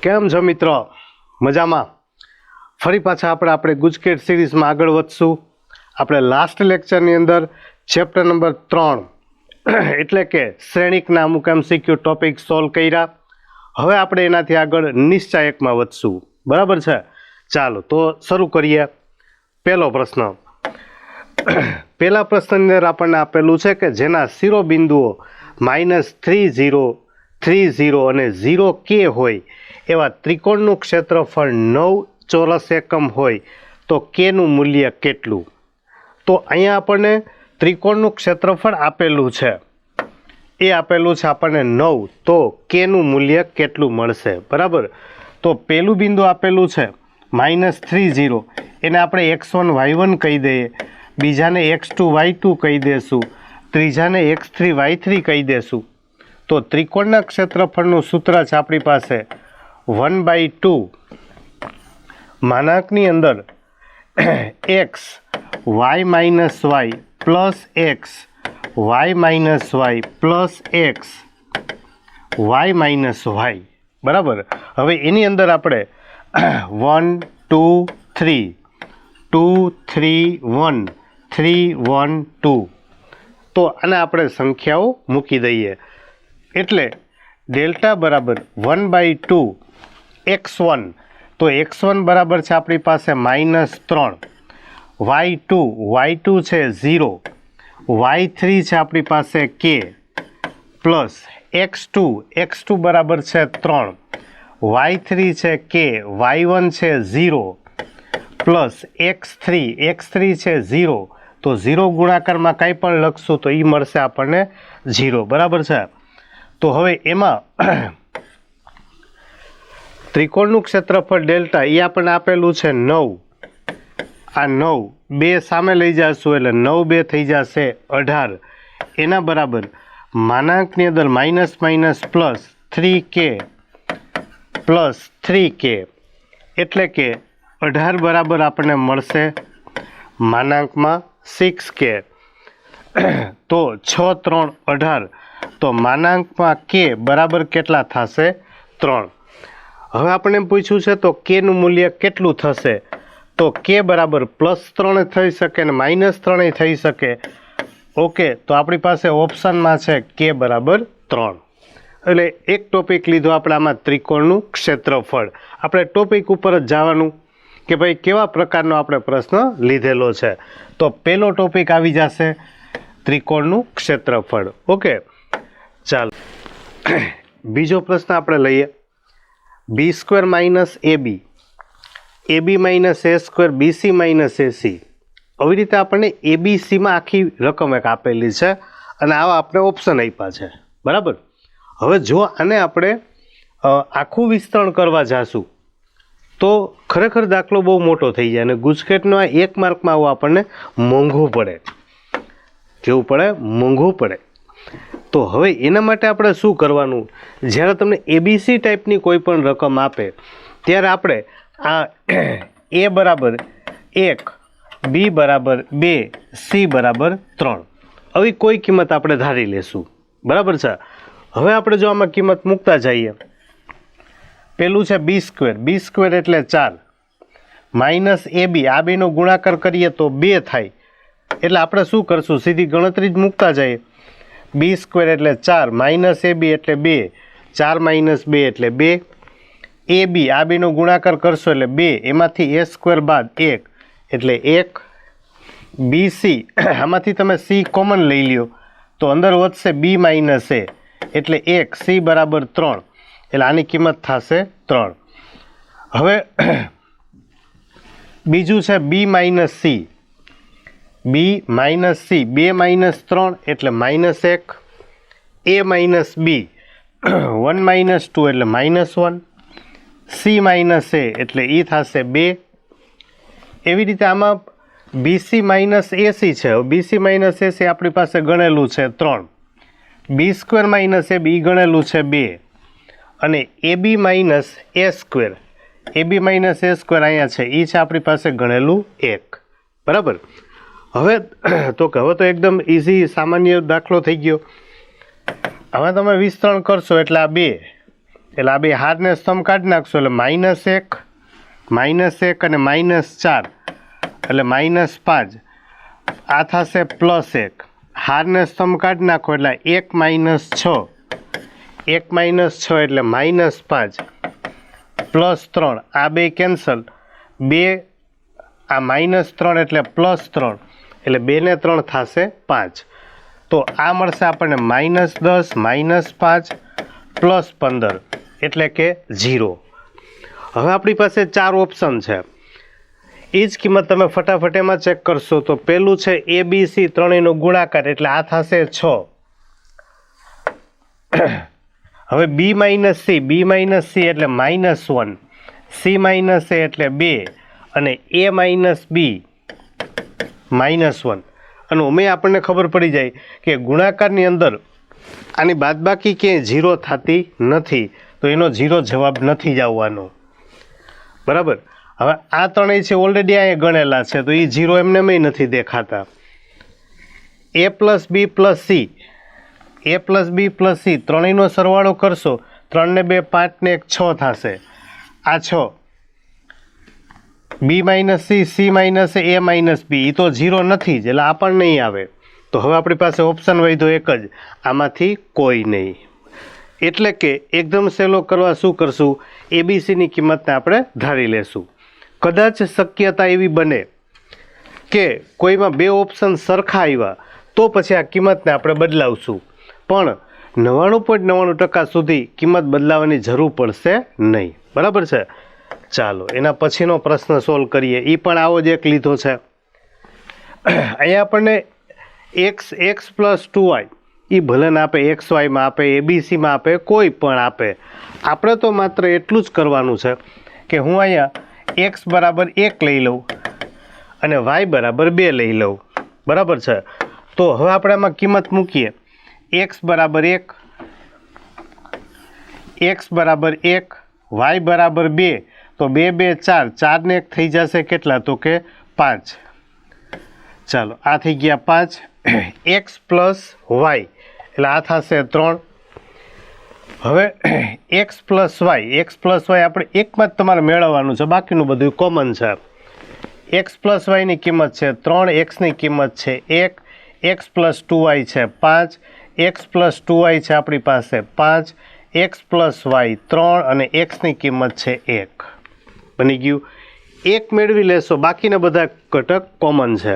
કેમ છો મિત્રો? મજામાં? ફરી પાછા આપણે ગુજકેટ સિરીઝમાં આગળ વધશું. આપણે લાસ્ટ લેક્ચરની અંદર ચેપ્ટર નંબર 3 એટલે કે શ્રેણિકના અમુક MCQ ટોપિક સોલ્વ કર્યા. હવે આપણે એનાથી આગળ નિશ્ચાયકમાં વધશું. બરાબર છે? ચાલો તો શરૂ કરીએ. પહેલો પ્રશ્ન. પહેલા પ્રશ્નની અંદર આપણને આપેલું છે કે જેના શિરોબિંદુઓ -3 0 3 0 અને 0 K હોય એવા ત્રિકોણનું ક્ષેત્રફળ 9 ચોરસ એકમ હોય તો Kનું મૂલ્ય કેટલું? તો અહીંયા આપણને ત્રિકોણનું ક્ષેત્રફળ આપેલું છે, એ આપેલું છે આપણને 9, તો Kનું મૂલ્ય કેટલું મળશે? બરાબર. તો પહેલું બિંદુ આપેલું છે -3 0, એને આપણે x1 y1 કહી દઈએ, બીજાને x2 y2 કહી દેશું, ત્રીજાને x3 y3 કહી દેશું. તો ત્રિકોણના ક્ષેત્રફળનું સૂત્ર છે આપણી પાસે 1/2 માનાંકની અંદર x y minus y plus x y minus y plus x y minus y. બરાબર. હવે એની અંદર આપણે 1 2 3 2 3 1 3 1 2, તો આને આપણે સંખ્યાઓ મૂકી દઈએ એટલે ડેલ્ટા બરાબર 1/2 x1, તો x1 બરાબર છે આપણી પાસે -3, y2 છે 0, y3 છે આપણી પાસે k, પ્લસ x2 બરાબર છે 3, y3 છે k, y1 છે 0, પ્લસ x3 છે 0, તો 0 ગુણાકારમાં કાંઈ પણ લખશું તો એ મળશે આપણને 0. બરાબર છે? તો હવે એમાં ત્રિકોણનું ક્ષેત્રફળ ડેલ્ટા એ આપણને આપેલું છે 9. આ 9 બે સામે લઈ જશું એટલે 9 2 થઈ જશે 18. એના બરાબર માનાંકની અંદર minus minus plus 3k plus 3k, એટલે કે 18 બરાબર આપણને મળશે માનાંકમાં 6k. તો 6 3 18, તો માનાંકમાં k બરાબર કેટલા થશે? 3. હવે આપણે એમ પૂછ્યું છે તો Kનું મૂલ્ય કેટલું થશે? તો K બરાબર +3 થઈ શકે ને -3 થઈ શકે. ઓકે, તો આપણી પાસે ઓપ્શનમાં છે K બરાબર 3. એટલે એક ટોપિક લીધો આપણે આમાં ત્રિકોણનું ક્ષેત્રફળ. આપણે ટોપિક ઉપર જ જવાનું કે ભાઈ કેવા પ્રકારનો આપણે પ્રશ્ન લીધેલો છે. તો પહેલો ટોપિક આવી જશે ત્રિકોણનું ક્ષેત્રફળ. ઓકે, ચાલો બીજો પ્રશ્ન આપણે લઈએ. b² - ab minus a² bc minus ac. આવી રીતે આપણને ABCમાં આખી રકમ એક આપેલી છે અને આવા આપણે ઓપ્શન આપ્યા છે. બરાબર. હવે જો આને આપણે આખું વિસ્તરણ કરવા જાશું તો ખરેખર દાખલો બહુ મોટો થઈ જાય અને ગુજકેટનો આ 1 માર્કમાં આવું આપણને મોંઘું પડે. કેવું પડે? મોંઘું પડે. તો હવે એના માટે આપણે શું કરવાનું? જ્યારે તમને ABC ટાઈપની કોઈ પણ રકમ આપે ત્યારે આપણે આ A બરાબર 1, B બરાબર 2, C બરાબર 3 આવી કોઈ કિંમત આપણે ધારી લેશું. બરાબર છે? હવે આપણે જો આમાં કિંમત મૂકતા જઈએ, પેલું છે b² એટલે 4, માઇનસ AB, આ બેનો ગુણાકાર કરીએ તો 2 થાય. એટલે આપણે શું કરશું? સીધી ગણતરી જ મૂકતા જઈએ. b² એટલે 4, માઇનસ AB એટલે 2, 4 - 2 એટલે 2, AB આ બેનો ગુણાકાર કરશો એટલે 2, એમાંથી a² બાદ 1 એટલે 1, BC આમાંથી તમે C કોમન લઈ લ્યો તો અંદર વધશે B માઇનસ A એટલે 1, C બરાબર 3, એટલે આની કિંમત થશે 3. હવે બીજું છે B minus C, B minus C 2 - 3 એટલે -1, A માઇનસ B 1 - 2 એટલે -1, C માઇનસ A એટલે એ થશે 2. એવી રીતે આમાં BC માઇનસ AC છે. BC માઇનસ AC આપણી પાસે ગણેલું છે 3, b² માઇનસ AB ગણેલું છે 2 અને AB minus A², AB minus A² અહીંયા છે, એ છે આપણી પાસે ગણેલું 1. બરાબર. હવે તો એકદમ ઇઝી સામાન્ય દાખલો થઈ ગયો. હવે તમે વિસ્તરણ કરશો એટલે આ 2 એટલે આ બે હારને સ્તંભ કાઢી નાખશો એટલે -1 અને -4 એટલે -5 આ થશે +1 હારને સ્તંભ કાઢી નાખો એટલે 1 - 6 1 - 6 એટલે -5 +3 આ બે કેન્સલ 2 આ -3 એટલે +3 એટલે 2 ને 3 થશે 5 તો આ મળશે આપણને -10 -5 +15 એટલે કે 0 હવે આપણી પાસે 4 ઓપ્શન છે એ જ કિંમત તમે ફટાફટ એમાં ચેક કરશો તો પહેલું છે ABC ત્રણેયનો ગુણાકાર એટલે આ થશે 6 હવે B - C એટલે -1 C - A એટલે 2 અને A - B -1 અને અમે આપણને ખબર પડી જાય કે ગુણાકારની અંદર આની બાદબાકી ક્યાંય 0 થતી નથી તો એનો 0 જવાબ નથી જ આવવાનો બરાબર હવે આ ત્રણેય છે ઓલરેડી અહીંયા ગણેલા છે તો એ 0 એમને નથી દેખાતા A + B + C A + B + C ત્રણેયનો સરવાળો કરશો 3 ને 2 5 ને 1 6 થશે આ 6 B - C C - A - B એ તો 0 નથી જ એટલે આ પણ નહીં આવે તો હવે આપણી પાસે ઓપ્શન વધ્યો એક જ આમાંથી કોઈ નહીં એટલે કે એકદમ સહેલો કરવા શું કરશું ABCની કિંમતને આપણે ધારી લેશું કદાચ શક્યતા એવી બને કે કોઈમાં બે ઓપ્શન સરખા આવ્યા તો પછી આ કિંમતને આપણે બદલાવશું પણ 99.99% સુધી કિંમત બદલાવાની જરૂર પડશે નહીં બરાબર છે ચાલો એના પછીનો પ્રશ્ન સોલ્વ કરીએ એ પણ આવો જ એક લીધો છે અહીંયા આપણને x + 2y એ ભલે ને આપે XYમાં આપે ABCમાં આપે કોઈ પણ આપે આપણે તો માત્ર એટલું જ કરવાનું છે કે હું અહીંયા x = 1 લઈ લઉં અને y = 2 લઈ લઉં બરાબર છે તો હવે આપણે આમાં કિંમત મૂકીએ x = 1 y = 2 તો 2 2 4 4 ને 1 થઈ જશે કેટલા તો કે 5 ચાલો આ થઈ ગયા 5 x + y એટલે આ થશે 3 હવે x + y આપણે એકમાં જ તમારે મેળવવાનું છે બાકીનું બધું કોમન છે x + y ની કિંમત છે 3 x ની કિંમત છે 1 x + 2y છે 5 x + 2y છે આપણી પાસે 5 x + y 3 અને x ની કિંમત છે 1 બની ગયું 1 મેળવી લેશો બાકીના બધા ઘટક કોમન છે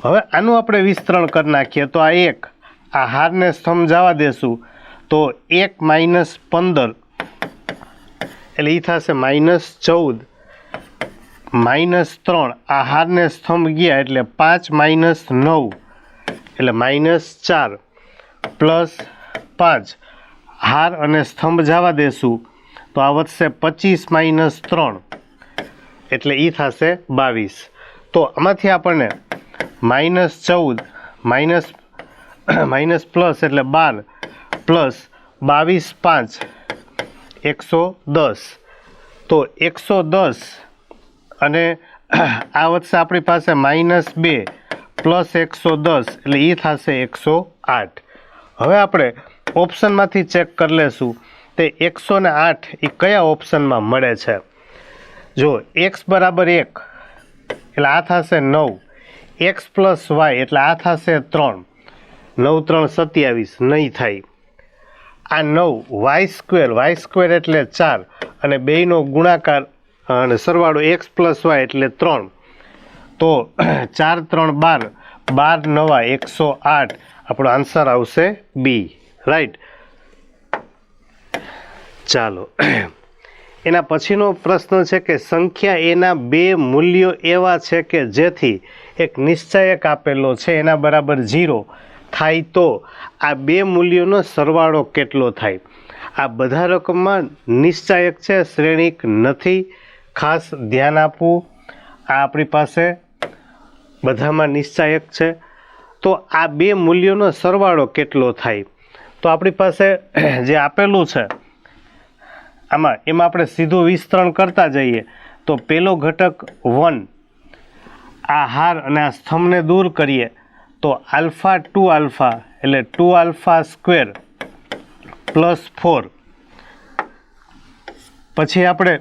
હવે આનું આપણે વિસ્તરણ કરી નાખીએ તો આ 1 આ હારને સમજાવવા દેશું તો 1 - 15 એટલે એ થશે -14 -3 આ હારને સ્તંભ ગયા એટલે 5 - 9 એટલે -4 +5 હાર અને સ્તંભ જવા દેશું તો આ વધશે 25 - 3 એટલે એ થશે 22 તો આમાંથી આપણને -14 માઇનસ પ્લસ એટલે 12 પ્લસ 22 5 110 તો 110 અને આ વધશે આપણી પાસે -2 પ્લસ 110 એટલે એ થશે 108 હવે આપણે ઓપ્શનમાંથી ચેક કરી લેશું તે 108 એ કયા ઓપ્શનમાં મળે છે જો x = 1 એટલે આ થશે 9 x + y એટલે આ થશે 3 9 3 27 નહીં થાય આ 9 y² એટલે 4 અને બેયનો ગુણાકાર અને સરવાળો x + y એટલે 3 તો 4 3 12 12 9 108 આપણો આન્સર આવશે બી રાઈટ ચાલો એના પછીનો પ્રશ્ન છે કે સંખ્યા એના બે મૂલ્યો એવા છે કે જેથી એક નિશ્ચયક આપેલો છે એના બરાબર 0 થાય તો આ બે મૂલ્યોનો સરવાળો કેટલો થાય આ બધા રકમમાં નિશ્ચયક છે શ્રેણિક નથી ખાસ ધ્યાન આપવું આ આપણી પાસે બધામાં નિશ્ચયક છે તો આ બે મૂલ્યોનો સરવાળો કેટલો થાય તો આપણી પાસે જે આપેલું છે એમાં આપણે સીધું વિસ્તરણ કરતા જઈએ તો પહેલો ઘટક 1 આ હાર અને આ સ્તંભને દૂર કરીએ તો આલ્ફા 2 આલ્ફા એટલે 2 આલ્ફા સ્ક્વેર + 4 પછી આપણે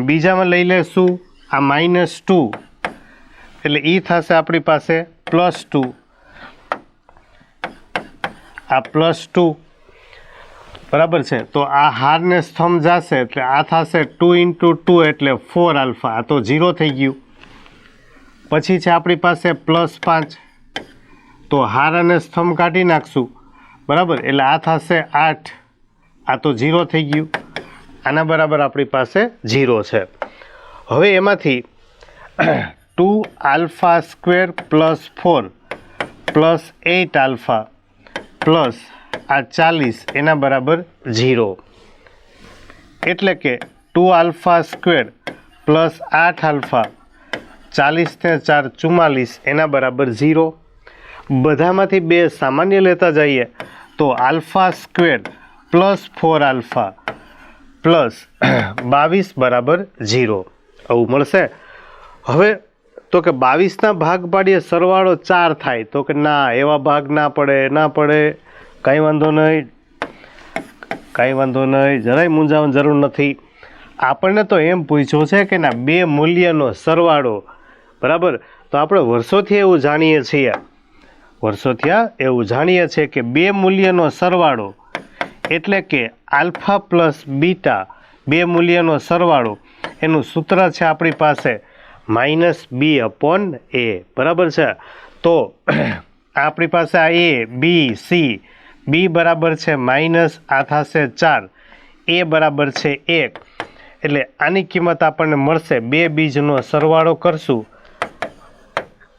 બીજામાં લઈ લેશું આ -2 એટલે એ થશે આપણી પાસે +2, આ +2 બરાબર છે. તો આ હારને સ્તંભ જશે એટલે આ થશે 2 × 2 એટલે 4 આલ્ફા, આ તો 0 થઈ ગયું. પછી છે આપણી પાસે +5, તો હાર અને સ્તંભ કાઢી નાખશું બરાબર, એટલે આ થશે 8, આ તો 0 થઈ ગયું. આના બરાબર આપણી પાસે 0 છે. હવે એમાંથી 2α² + 4 + 8 આલ્ફા પ્લસ આ 40 એના બરાબર 0, એટલે કે 2α² + 8 આલ્ફા 40 ને 4 44 એના બરાબર 0. બધામાંથી 2 સામાન્ય લેતા જઈએ તો α² + 4 આલ્ફા પ્લસ 22 બરાબર 0 આવું મળશે. હવે તો કે 22ના ભાગ પાડીએ સરવાળો 4 થાય, તો કે ના એવા ભાગ ના પડે, કાંઈ વાંધો નહીં, જરાય મૂંઝાવાની જરૂર નથી. આપણને તો એમ પૂછ્યું છે કે ના 2 મૂલ્યનો સરવાળો બરાબર. તો આપણે વર્ષોથી એવું જાણીએ છીએ કે 2 મૂલ્યનો સરવાળો એટલે કે આલ્ફા પ્લસ બીટા 2 મૂલ્યનો સરવાળો એનું સૂત્ર છે આપણી પાસે -b/a બરાબર છે. તો આપણી પાસે આ a b c, b બરાબર છે માઇનસ આ થશે 4, a બરાબર છે 1, એટલે આની કિંમત આપણને મળશે 2 બીજનો સરવાળો કરશું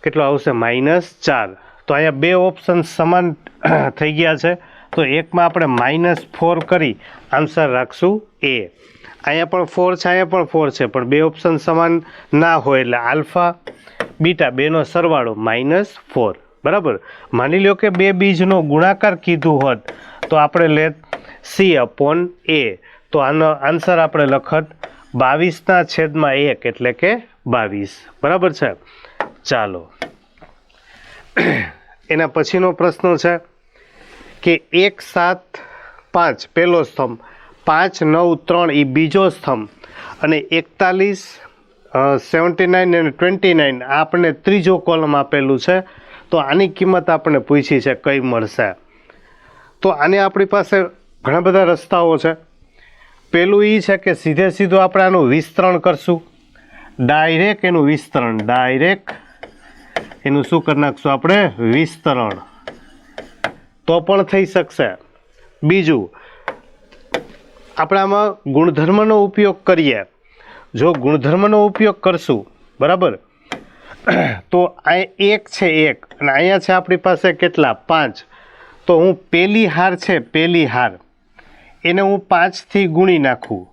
કેટલો આવશે -4. તો અહીંયા 2 ઓપ્શન સમાન થઈ ગયા છે, તો એકમાં આપણે -4 કરી આન્સર રાખશું a. અહીંયા પણ 4 છે, અહીંયા પણ 4 છે, પણ 2 ઓપ્શન સમાન ના હોય એટલે આલ્ફા બીટા 2નો સરવાળો -4 બરાબર. માની લો કે 2 બીજનો ગુણાકાર કીધું હોત તો આપણે લેત c/a, તો આનો આન્સર આપણે લખત 22/1 એટલે કે 22 બરાબર છે. ચાલો એના પછીનો પ્રશ્ન છે કે 1 7 5 પહેલો સ્તંભ, 5 9 3 એ બીજો સ્તંભ અને 41 79 અને 29 આ આપણને ત્રીજો કોલમ આપેલું છે. તો આની કિંમત આપણને પૂછી છે કઈ મળશે. તો આને આપણી પાસે ઘણા બધા રસ્તાઓ છે. પહેલું એ છે કે સીધું આપણે આનું વિસ્તરણ કરશું, ડાયરેક્ટ એનું શું કરી નાખશું આપણે વિસ્તરણ, તો પણ થઈ શકશે. બીજું આપણે આમાં ગુણધર્મનો ઉપયોગ કરીએ, જો ગુણધર્મનો ઉપયોગ કરશું બરાબર, તો આ 1 છે 1 અને અહીંયા છે આપણી પાસે કેટલા 5, તો હું પહેલી હાર એને હું 5થી ગુણી નાખું,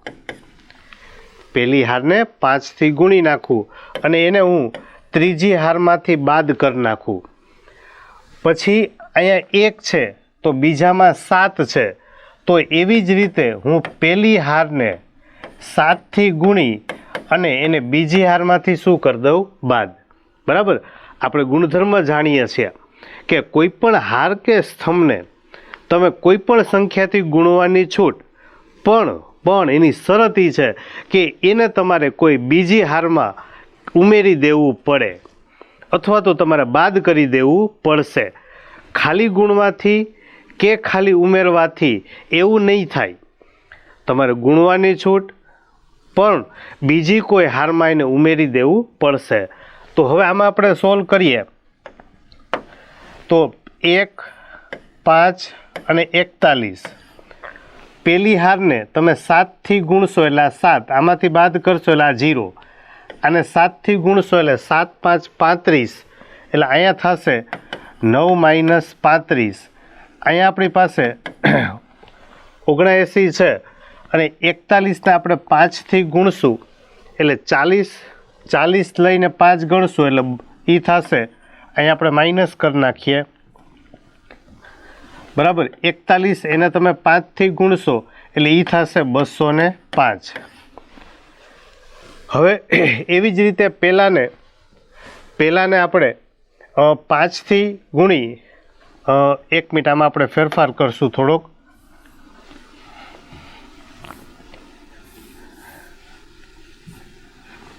પહેલી હારને 5થી ગુણી નાખું અને એને હું ત્રીજી હારમાંથી બાદ કરી નાખું. પછી અહીંયા 1 છે તો બીજામાં 7 છે, તો એવી જ રીતે હું પહેલી હારને 7થી ગુણી અને એને બીજી હારમાંથી શું કરી દઉં બાદ બરાબર. આપણે ગુણધર્મ જાણીએ છીએ કે કોઈ પણ હાર કે સ્તંભને તમે કોઈ પણ સંખ્યાથી ગુણવાની છૂટ, પણ એની શરત એ છે કે એને તમારે કોઈ બીજી હારમાં ઉમેરી દેવું પડે અથવા તો તમારે બાદ કરી દેવું પડશે. ખાલી ગુણવાથી કે ખાલી ઉમેરવાથી એવું નહીં થાય, તમારે ગુણવાની છૂટ પણ બીજી કોઈ હારમાં એને ઉમેરી દેવું પડશે. તો હવે આમાં આપણે સોલ્વ કરીએ તો 1 5 અને 41 પહેલી હારને તમે 7થી ગુણશો એટલે આ 7, આમાંથી બાદ કરશો એટલે આ 0, અને 7થી ગુણશો એટલે 7 5 35, એટલે અહીંયા થશે 9 - 35, અહીંયા આપણી પાસે 79 છે અને 41ને આપણે 5થી ગુણશું એટલે 40 લઈને 5 ગણશું એટલે એ થશે, અહીંયા આપણે માઇનસ કરી નાખીએ બરાબર. 41 એને તમે 5થી ગુણશો એટલે એ થશે 205. હવે એવી જ રીતે પહેલાને આપણે 5થી ગુણી 1 મિનિટ આમાં આપણે ફેરફાર કરશું થોડોક.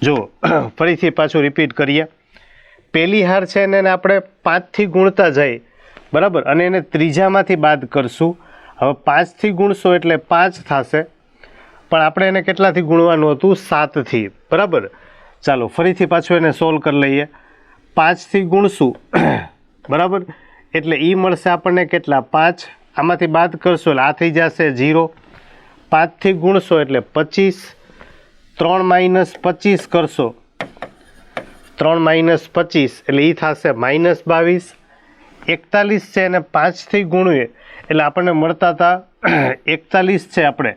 જો ફરીથી પાછું રિપીટ કરીએ, પહેલી હાર છે એને આપણે 5થી ગુણતા જઈએ, બરાબર, અને એને ત્રીજામાંથી બાદ કરશું. હવે 5થી ગુણશો એટલે 5 થશે, પણ આપણે એને કેટલાથી ગુણવાનું હતું? 7થી, બરાબર. ચાલો ફરીથી પાછું એને સોલ્વ કરી લઈએ. 5થી ગુણશું, બરાબર, એટલે એ મળશે આપણને કેટલા? 5. આમાંથી બાદ કરશો એટલે આ થઈ જશે 0. 5થી ગુણશો એટલે 25. 3 - 25 કરશો, 3 - 25 એટલે એ થશે -22. 41 છે એને 5થી ગુણવીએ એટલે આપણને મળતા હતા 41 છે આપણે,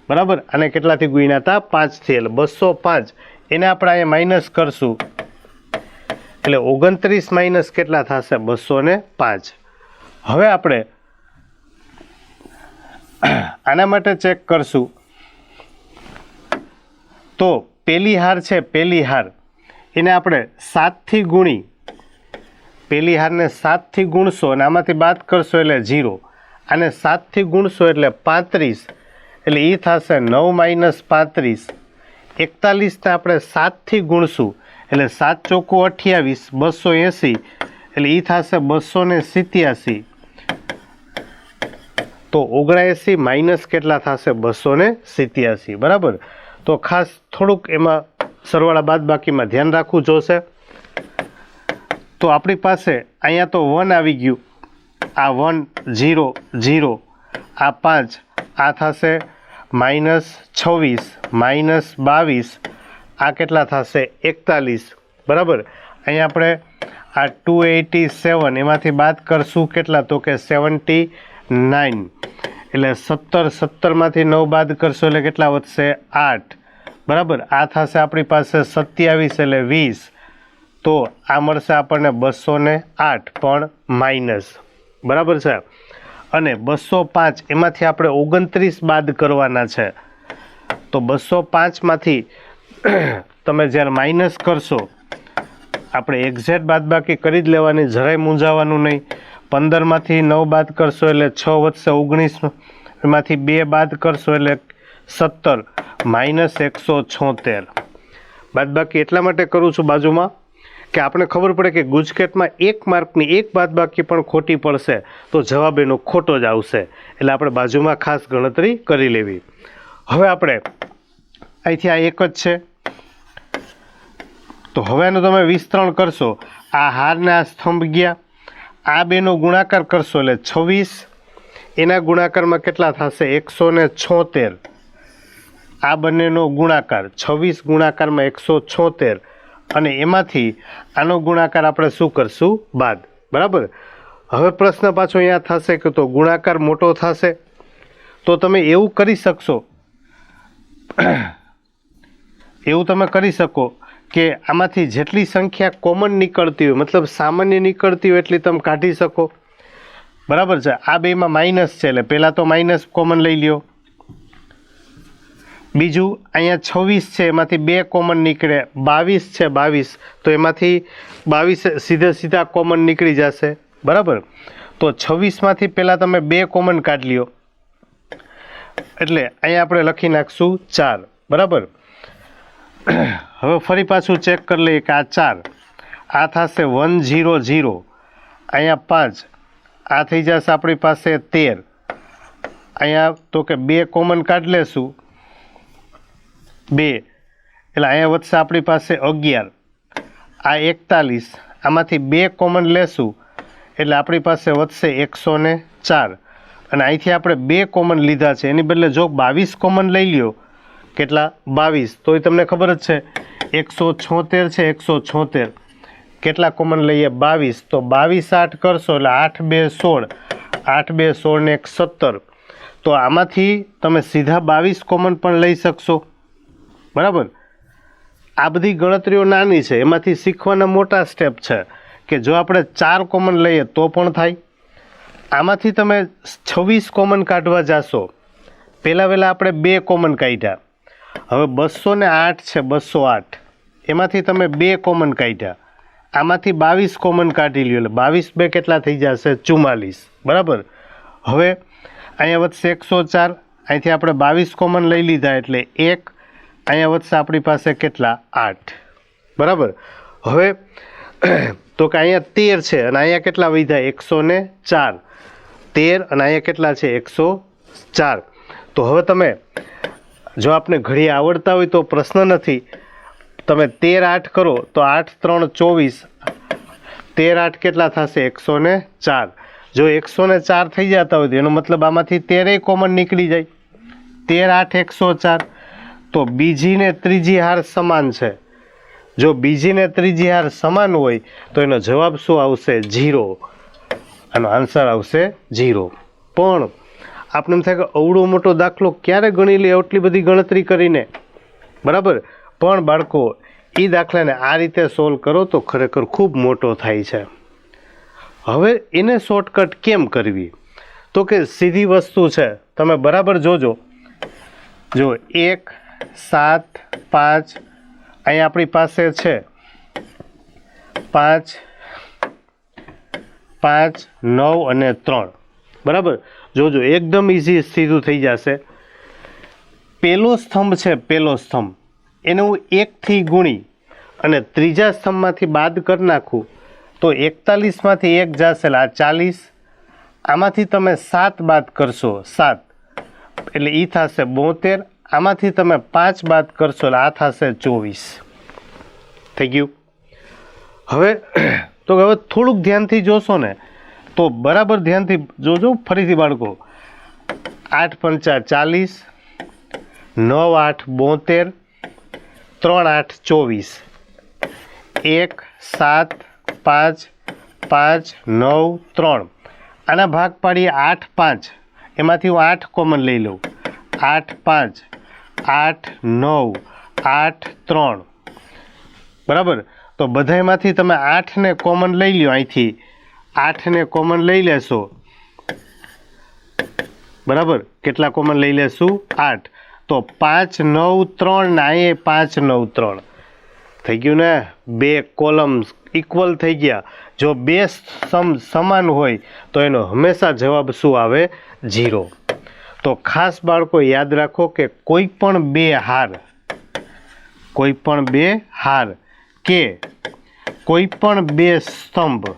બરાબર, અને કેટલાથી ગુણ્યા હતા? 5થી, એટલે 205. એને આપણે અહીંયા માઇનસ કરશું એટલે 29 માઇનસ કેટલા થશે? 205. હવે આપણે આના માટે ચેક કરશું. તો પહેલી હાર છે, પહેલી હાર એને આપણે 7થી ગુણી, પહેલી હારને 7થી ગુણશો અને આમાંથી બાદ કરશો એટલે 0. આને 7થી ગુણશો એટલે 35, એટલે એ થશે 9 - 35. 41ને આપણે 7થી ગુણશું એટલે 7 × 4 = 28, 280, એટલે એ થશે 287. તો 79 માઇનસ કેટલા થશે? 287, બરાબર. તો ખાસ થોડુંક એમાં સરવાળા બાદ બાકીમાં ધ્યાન રાખવું જોશે. તો આપણી પાસે અહીંયા તો 1 આવી ગયું, આ 1 0 0, આ 5, આ થશે -26 -22, આ કેટલા થશે? 41, બરાબર. અહીંયા આપણે આ 287 એમાંથી બાદ કરશું કેટલા? તો કે 79, એટલે 17માંથી 9 બાદ કરશો એટલે કેટલા વધશે? 8, બરાબર. આ થશે આપણી પાસે 27 એટલે 20. તો આ મળશે આપણને 208 પણ માઇનસ, બરાબર છે. અને 205 એમાંથી આપણે 29 બાદ કરવાના છે. તો 205માંથી તમે જ્યારે માઇનસ કરશો, આપણે એક્ઝેક્ટ બાદબાકી કરી જ લેવાની, જરાય મૂંઝાવાનું નહીં. 15માંથી 9 બાદ કરશો એટલે 6 વધશે 19, એમાંથી 2 બાદ કરશો એટલે 17 -176. બાદબાકી એટલા માટે કરું છું બાજુમાં કે આપણે ખબર પડે કે ગુજકેટમાં 1 માર્કની એક બાદબાકી પણ ખોટી પડશે તો જવાબ એનો ખોટો જ આવશે, એટલે આપણે બાજુમાં ખાસ ગણતરી કરી લેવી. હવે આપણે અહીંથી આ એક જ છે, તો હવે એનું તમે વિસ્તરણ કરશો. આ હારને આ સ્તંભ ગયા, આ બેનો ગુણાકાર કરશો એટલે 26, એના ગુણાકારમાં કેટલા થશે? 176. આ બંનેનો ગુણાકાર 26 ગુણાકારમાં 176, અને એમાંથી આનો ગુણાકાર આપણે શું કરશું? બાદ, બરાબર. હવે પ્રશ્ન પાછો અહીંયા થશે કે તો ગુણાકાર મોટો થશે, તો તમે એવું કરી શકશો, એવું તમે કરી શકો કે આમાંથી જેટલી સંખ્યા કોમન નીકળતી હોય, મતલબ સામાન્ય નીકળતી હોય એટલી તમે કાઢી શકો, બરાબર છે. આ બેમાં માઇનસ છે એટલે પહેલાં તો માઇનસ કોમન લઈ લ્યો. બીજું અહીંયા 26 છે એમાંથી 2 કોમન નીકળે, 22 છે 22, તો એમાંથી 22 સીધા કોમન નીકળી જશે, બરાબર. તો 26માંથી પહેલાં તમે 2 કોમન કાઢી લ્યો, એટલે અહીંયા આપણે લખી નાખશું 4, બરાબર. હવે ફરી પાછું ચેક કરી લઈએ કે આ 4, આ થશે 100, અહીંયા 5, આ થઈ જશે આપણી પાસે 13, અહીંયા તો કે 2 કોમન કાઢી લેશું, 2, એટલે અહીંયા વધશે આપણી પાસે 11, આ 41, આમાંથી 2 કોમન લેશું એટલે આપણી પાસે વધશે 104, અને અહીંથી આપણે 2 કોમન લીધા છે, એની બદલે જો 22 કોમન લઈ લ્યો, કેટલા? 22, તો એ તમને ખબર જ છે 176 છે, 176, કેટલા કોમન લઈએ? 22, તો 22 8 કરશો એટલે 8 2 16, 8 2 16 ને 1 17, તો આમાંથી તમે સીધા 22 કોમન પણ લઈ શકશો, બરાબર. આ બધી ગણતરીઓ નાની છે, એમાંથી શીખવાના મોટા સ્ટેપ છે કે જો આપણે 4 કોમન લઈએ તો પણ થાય. આમાંથી તમે 26 કોમન કાઢવા જાશો, પહેલાં આપણે 2 કોમન કાઢ્યા, હવે 208 છે, 208, એમાંથી તમે 2 કોમન કાઢ્યા, આમાંથી 22 કોમન કાઢી લ્યો એટલે 22 2 કેટલા થઈ જશે? 44, બરાબર. હવે અહીંયા વધશે 104, અહીંથી આપણે 22 કોમન લઈ લીધા એટલે 1, અહીંયા વધશે આપણી પાસે કેટલા 8 બરાબર. હવે તો કે અહીંયા 13 છે અને અહીંયા કેટલા વધ્યા 104 13 અને અહીંયા કેટલા છે 104. તો હવે તમે જો આપને ઘડી આવડતા હોય તો પ્રશ્ન નથી, તમે 13 8 કરો તો 8 3 24 13 8 કેટલા થશે 104. જો 104 થઈ જતા હોય તો એનો મતલબ આમાંથી 13 કોમન નીકળી જાય. 13 8 104. તો બીજી ને ત્રીજી હાર સમાન છે. જો બીજી ને ત્રીજી હાર સમાન હોય તો એનો જવાબ શું આવશે 0. આનો આન્સર આવશે 0. પણ આપણે એમ થાય કે અવડો મોટો દાખલો ક્યારે ગણી લે આટલી બધી ગણતરી કરીને, બરાબર. પણ બાળકો એ દાખલાને આ રીતે સોલ્વ કરો તો ખરેખર ખૂબ મોટો થાય છે. હવે એને શોર્ટકટ કેમ કરવી? તો કે સીધી વસ્તુ છે, તમે બરાબર જોજો. જો 1 7 5 અહીંયા આપણી પાસે છે 5 5 9 અને 3 બરાબર. જોજો એકદમ ઇઝી સીધું થઈ જશે. પહેલો સ્તંભ છે, પહેલો સ્તંભ એને હું 1થી ગુણી અને ત્રીજા સ્તંભમાંથી બાદ કરી નાખું તો 41માંથી 1 જશે એટલે આ 40. આમાંથી તમે 7 બાદ કરશો 7 એટલે એ થશે 72. આમાંથી તમે 5 બાદ કરશો એટલે આ થશે 24. થઈ ગયું. હવે તો હવે થોડુંક ધ્યાનથી જોશો ને તો બરાબર ધ્યાનથી જોજો ફરીથી બાળકો. 8 5 40 9 8 72 3 8 24 1 7 5 5 9 3. આના ભાગ પાડીએ 8 5 એમાંથી હું 8 કોમન લઈ લઉં. 8 5 8 9 8 3 બરાબર. તો બધામાંથી તમે 8ને કોમન લઈ લ્યો. અહીંથી 8ને કોમન લઈ લેશો બરાબર. કેટલા કોમન લઈ લેશું 8. તો 5 9 3 ને અહીંયા 5 9 3 થઈ ગયું ને. 2 કોલમ્સ ઇક્વલ થઈ ગયા. જો 2 સમ સમાન હોય તો એનો હંમેશા જવાબ શું આવે 0. તો ખાસ બાળકો યાદ રાખો કે કોઈ પણ 2 હાર કે કોઈ પણ 2 સ્તંભ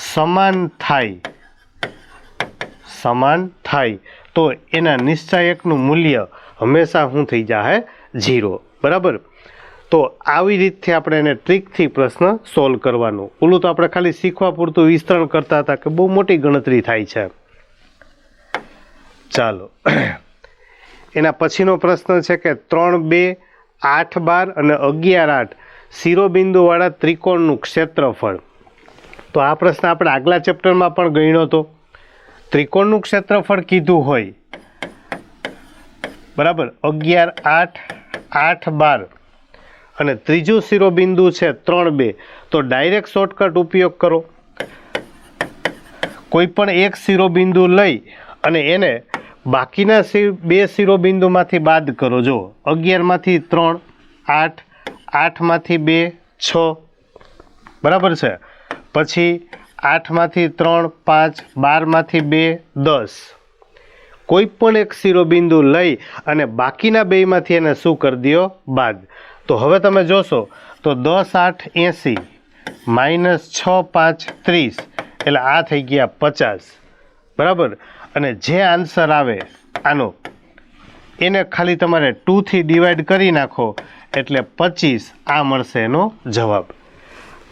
સમાન થાય તો એના નિશ્ચાયકનું મૂલ્ય હંમેશા શું થઈ જાય 0 બરાબર. તો આવી રીતથી આપણે એને ટ્રીકથી પ્રશ્ન સોલ્વ કરવાનું. ઓલું તો આપણે ખાલી શીખવા પૂરતું વિસ્તરણ કરતા હતા કે બહુ મોટી ગણતરી થાય છે. ચાલો એના પછીનો પ્રશ્ન છે કે 3 2 8 12 અને 11 8 શિરોબિંદુવાળા ત્રિકોણનું ક્ષેત્રફળ. તો આ પ્રશ્ન આપણે આગલા ચેપ્ટરમાં પણ ગણ્યો હતો. ત્રિકોણનું ક્ષેત્રફળ કીધું હોય બરાબર 11 8 8 12 અને ત્રીજું શિરોબિંદુ છે 3 2 તો ડાયરેક્ટ શોર્ટકટ ઉપયોગ કરો. કોઈ પણ એક શિરોબિંદુ લઈ અને એને બાકીના 2 શિરોબિંદુમાંથી બાદ કરો. જો 11માંથી 3 8 8માંથી 2 6 બરાબર છે. પછી 8માંથી 3 5 12માંથી 2 10. કોઈ પણ એક શિરોબિંદુ લઈ અને બાકીના 2માંથી એને શું કરી દો બાદ. તો હવે તમે જોશો તો 10 8 80 -6 5 30 એટલે આ થઈ ગયા 50 બરાબર. અને જે આન્સર આવે આનો એને ખાલી તમારે 2થી ડિવાઈડ કરી નાખો એટલે 25 આ મળશે એનો જવાબ.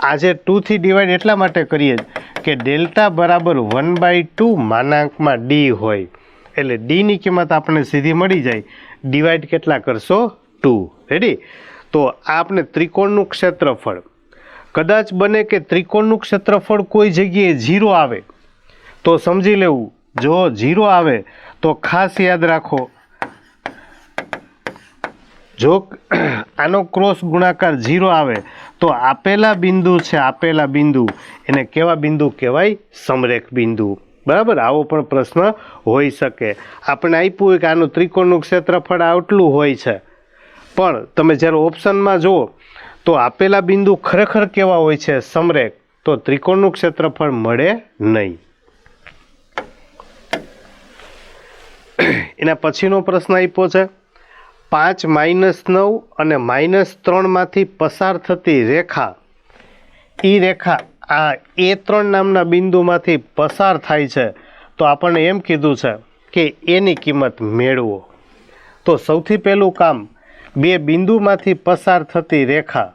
આજે 2થી ડિવાઈડ એટલા માટે કરીએ કે ડેલ્ટા બરાબર 1/2 માનાંકમાં ડી હોય એટલે ડીની કિંમત આપણને સીધી મળી જાય. ડિવાઈડ કેટલા કરશો 2. રેડી. તો આપણે ત્રિકોણનું ક્ષેત્રફળ કદાચ બને કે ત્રિકોણનું ક્ષેત્રફળ કોઈ જગ્યાએ 0 આવે તો સમજી લેવું. જો 0 આવે તો ખાસ યાદ રાખો જો આનો ક્રોસ ગુણાકાર 0 આવે તો આપેલા બિંદુ છે આપેલા બિંદુ એને કેવા બિંદુ કહેવાય સમરેખ બિંદુ. બરાબર. આવો પણ પ્રશ્ન હોઈ શકે. આપણે આપ્યું હોય કે આનું ત્રિકોણનું ક્ષેત્રફળ આટલું હોય છે પણ તમે જ્યારે ઓપ્શનમાં જુઓ તો આપેલા બિંદુ ખરેખર કેવા હોય છે સમરેખ તો ત્રિકોણનું ક્ષેત્રફળ મળે નહીં. એના પછીનો પ્રશ્ન આપ્યો છે 5 - 9 અને -3માંથી પસાર થતી રેખા, એ રેખા આ A3 નામના બિંદુમાંથી પસાર થાય છે, તો આપણને એમ કીધું છે કે એની કિંમત મેળવો. તો સૌથી પહેલું કામ, બે બિંદુમાંથી પસાર થતી રેખા,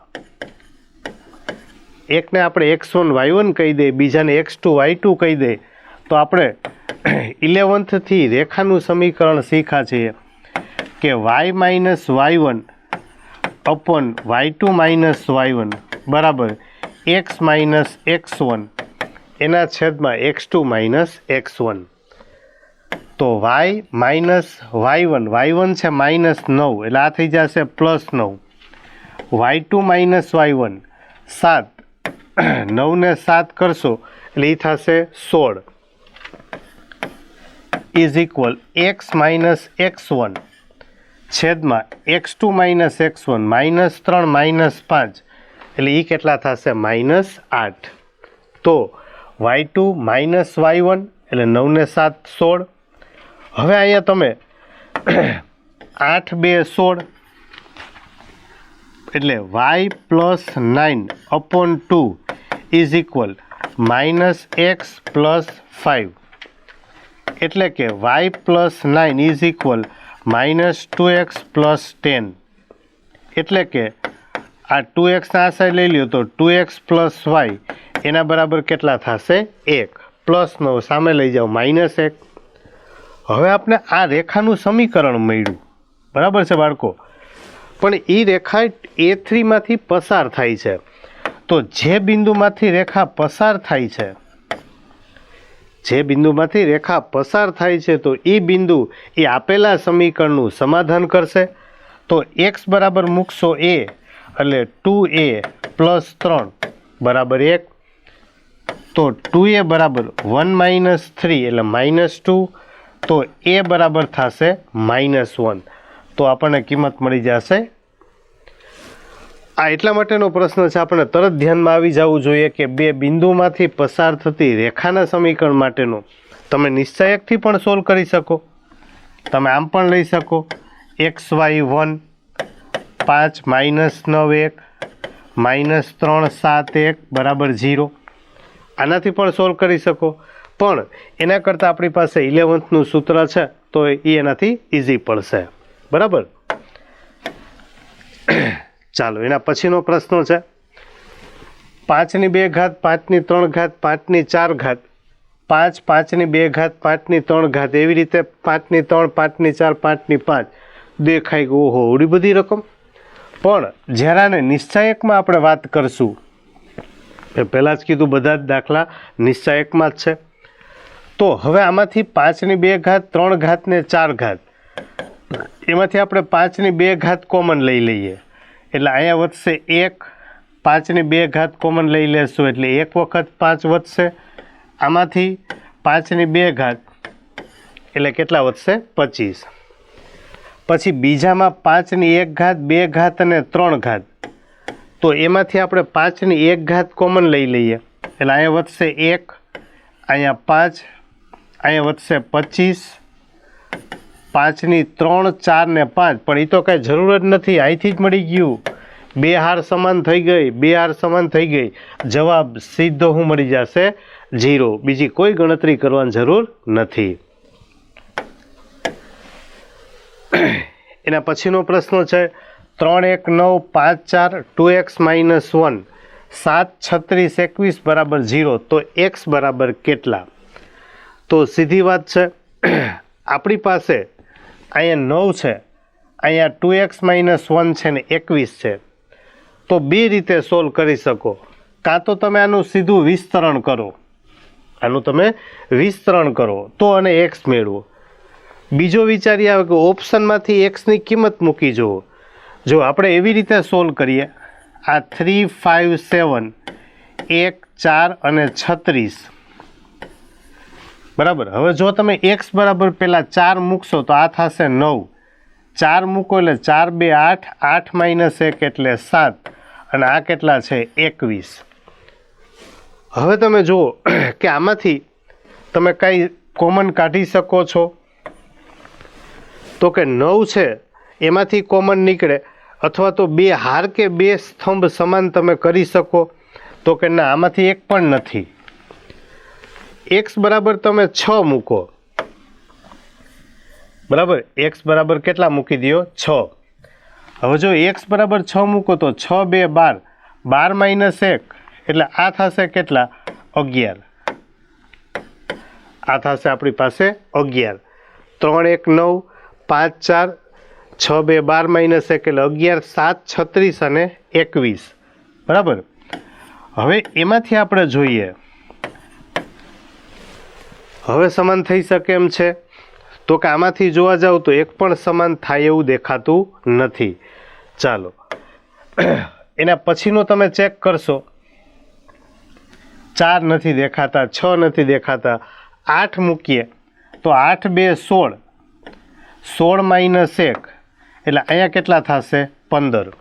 એકને આપણે x1 y1 કહી દઈએ, બીજાને x2 y2 કહી દઈએ, તો આપણે 11th થી રેખાનું સમીકરણ શીખ્યા છીએ કે y - y1 upon y2 - y1 બરાબર x - x1 એના છેદમાં x2 - x1. તો y - y1 છે -9 એટલે આ થઈ જશે +9, y2 - y1 7, 9 ને 7 કરશો એટલે એ થશે 16 ઇઝ ઇક્વલ x - x1 છેદમાં x2 - x1 -3 -5 એટલે એ કેટલા થશે -8. તો y2 - y1 એટલે 9 ને 7 16. હવે અહીંયા તમે 8 2 16 એટલે y + 9 upon 2 is equal -x + 5 એટલે કે y + 9 ઇઝ ઇક્વલ -2x + 10 એટલે કે આ 2x આ સાઈડ લઈ લ્યો તો 2x + y એના બરાબર કેટલા થશે 1 +9 સામે લઈ જાઓ -1. હવે આપણે આ રેખાનું સમીકરણ મળ્યું, બરાબર છે બાળકો, પણ એ રેખા A3માંથી પસાર થાય છે. તો જે બિંદુમાંથી રેખા પસાર થાય છે, જે બિંદુમાંથી રેખા પસાર થાય છે, તો એ બિંદુ એ આપેલા સમીકરણનું સમાધાન કરશે. તો x બરાબર મૂકશો a એટલે 2a + 3 બરાબર 1. તો 2a બરાબર 1 - 3 એટલે -2. તો a બરાબર થશે -1. તો આપણને કિંમત મળી જશે. આ એટલા માટેનો પ્રશ્ન છે, આપણને તરત ધ્યાનમાં આવી જવું જોઈએ કે બે બિંદુમાંથી પસાર થતી રેખાના સમીકરણ માટેનું તમે નિશ્ચયકથી પણ સોલ્વ કરી શકો. તમે આમ પણ લઈ શકો xy1 5 - 9 1 -3 7 1 બરાબર 0. આનાથી પણ સોલ્વ કરી શકો, પણ એના કરતાં આપણી પાસે 11thનું સૂત્ર છે તો એ એનાથી ઇઝી પડશે. બરાબર. ચાલો એના પછીનો પ્રશ્ન છે 5 ની 2 ઘાત 5 ની 3 ઘાત 5 ની 4 ઘાત 5 5 ની 2 ઘાત 5 ની 3 ઘાત એવી રીતે 5 ની 3 5 ની 4 5 ની 5 દેખાય ગયું. ઓહો, એવડી બધી રકમ. પણ જ્યારે આને નિશ્ચાયકમાં આપણે વાત કરશું, પહેલાં જ કીધું બધા જ દાખલા નિશ્ચાયકમાં જ છે. તો હવે આમાંથી 5 ની 2 ઘાત 3 ઘાત ને 4 ઘાત એમાંથી આપણે 5 ની 2 ઘાત કોમન લઈ લઈએ એટલે અહીંયા વધશે 1. 5 ની 2 ઘાત કોમન લઈ લેશું એટલે 1 વખત 5 વધશે. આમાંથી 5 ની 2 ઘાત એટલે કેટલા વધશે 25. પછી બીજામાં 5 ની 1 ઘાત 2 ઘાત અને 3 ઘાત, તો એમાંથી આપણે 5 ની 1 ઘાત કોમન લઈ લઈએ એટલે અહીંયા વધશે 1, અહીંયા 5, અહીંયા વધશે 25. 5 ની 3 4 ને 5, પણ એ તો કાંઈ જરૂર જ નથી, અહીંથી જ મળી ગયું. 2 હાર સમાન થઈ ગઈ, 2 હાર સમાન થઈ ગઈ. જવાબ સીધો શું મળી જશે 0. બીજી કોઈ ગણતરી કરવાની જરૂર નથી. એના પછીનો પ્રશ્ન છે 3 1 9 5 4 2x - 1 7 36 21 બરાબર 0. તો x બરાબર કેટલા? તો સીધી વાત છે, આપણી પાસે અહીંયા 9 છે, અહીંયા 2x - 1 છે ને 21 છે. તો બે રીતે સોલ્વ કરી શકો. કાં તો તમે આનું સીધું વિસ્તરણ કરો, આનું તમે વિસ્તરણ કરો તો અને x મેળવો. બીજો વિચાર આવે કે ઓપ્શનમાંથી એક્સની કિંમત મૂકી જુઓ. જો આપણે એવી રીતે સોલ્વ કરીએ, આ 3 5 7 1 4 અને 36 બરાબર. હવે જો તમે x બરાબર પહેલાં 4 મૂકશો તો આ થશે 9. 4 મૂકો એટલે 4 2 8, 8 - 1 એટલે 7 અને આ કેટલા છે 21. હવે તમે જુઓ કે આમાંથી તમે કાંઈ કોમન કાઢી શકો છો, તો કે 9 છે એમાંથી કોમન નીકળે, અથવા તો બે હાર કે બે સ્તંભ સમાન તમે કરી શકો, તો કે ના, આમાંથી એક પણ નથી. x બરાબર તમે 6 મૂકો, બરાબર, x બરાબર કેટલા મૂકી દો? 6. હવે જો x બરાબર 6 મૂકો તો 6 2 12, 12 માઇનસ 1 એટલે આ થશે કેટલા? 11. આ થશે આપણી પાસે 11. 3 1 9, 5 4, 6 2 12 માઇનસ 1 એટલે 11 7 36 અને 21. બરાબર. હવે એમાંથી આપણે જોઈએ, હવે સમાન થઈ શકે એમ છે? તો કે આમાંથી જોવા જાવ તો એક પણ સમાન થાય એવું દેખાતું નથી. ચાલો એના પછીનો તમે ચેક કરશો, 4 નથી દેખાતા, 6 નથી દેખાતા, 8 મૂકીએ તો 8 2 16, 16 માઇનસ 1 એટલે અહીંયા કેટલા થશે? 15.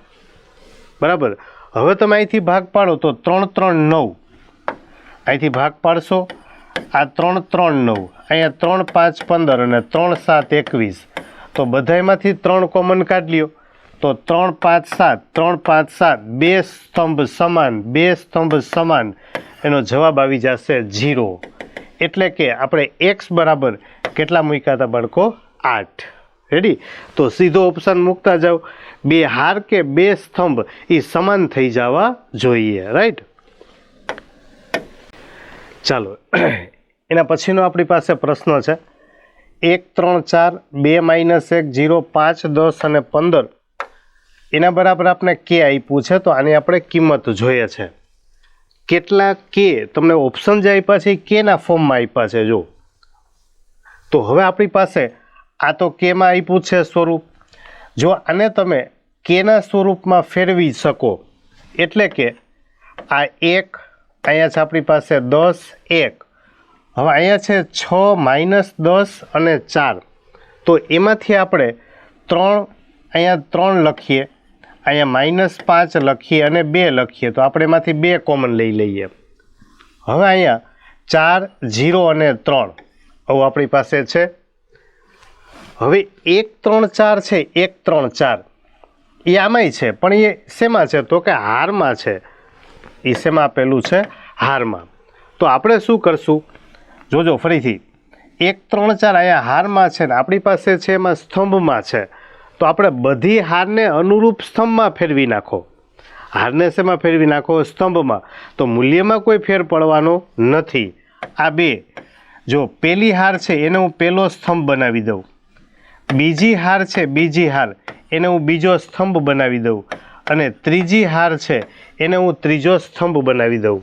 બરાબર. હવે તમે અહીંથી ભાગ પાડો તો 3 3 9, અહીંથી ભાગ પાડશો, આ 3 3 9, અહીંયા 3 5 15 અને 3 7 21, તો બધાયમાંથી 3 કોમન કાઢી લ્યો તો 3 5 7, 3 5 7, બે સ્તંભ સમાન, બે સ્તંભ સમાન, એનો જવાબ આવી જશે 0. એટલે કે આપણે x બરાબર કેટલા મૂક્યા હતા બાળકો? 8. રેડી? તો સીધો ઓપ્શન મૂકતા જાઓ, બે હાર કે બે સ્તંભ એ સમાન થઈ જવા જોઈએ. રાઈટ? ચાલો એના પછીનો આપણી પાસે પ્રશ્ન છે 1 3 4 2 માઇનસ 1 0 5 10 અને 15, એના બરાબર આપણે કે આપ્યું છે, તો આની આપણે કિંમત જોઈએ છે. કેટલા કે તમને ઓપ્શન જે આપ્યા છે એ કેના ફોર્મમાં આપ્યા છે જો. તો હવે આપણી પાસે આ તો કેમાં આપ્યું છે સ્વરૂપ, જો આને તમે કેના સ્વરૂપમાં ફેરવી શકો, એટલે કે આ 1, અહીંયા છે આપણી પાસે 10 1, હવે અહીંયા છે 6 માઇનસ 10 અને 4, તો એમાંથી આપણે 3, અહીંયા 3 લખીએ, અહીંયા માઇનસ 5 લખીએ અને 2 લખીએ, તો આપણે એમાંથી 2 કોમન લઈ લઈએ. હવે અહીંયા 4 0 અને 3 આવું આપણી પાસે છે. હવે 1 3 4 છે, 1 3 4 એ આમાંય છે, પણ એ શેમાં છે? તો કે હારમાં છે. એ શેમાં આપેલું છે? હારમાં. તો આપણે શું કરશું? જોજો ફરીથી, 1 3 4 અહીંયા હારમાં છે ને આપણી પાસે છે એમાં સ્તંભમાં છે, તો આપણે બધી હારને અનુરૂપ સ્તંભમાં ફેરવી નાખો. હારને શેમાં ફેરવી નાખો? સ્તંભમાં. તો મૂલ્યમાં કોઈ ફેર પડવાનો નથી. આ બે, જો પહેલી હાર છે એને હું પહેલો સ્તંભ બનાવી દઉં, બીજી હાર છે બીજી હાર એને હું બીજો સ્તંભ બનાવી દઉં, અને ત્રીજી હાર છે એને હું ત્રીજો સ્તંભ બનાવી દઉં,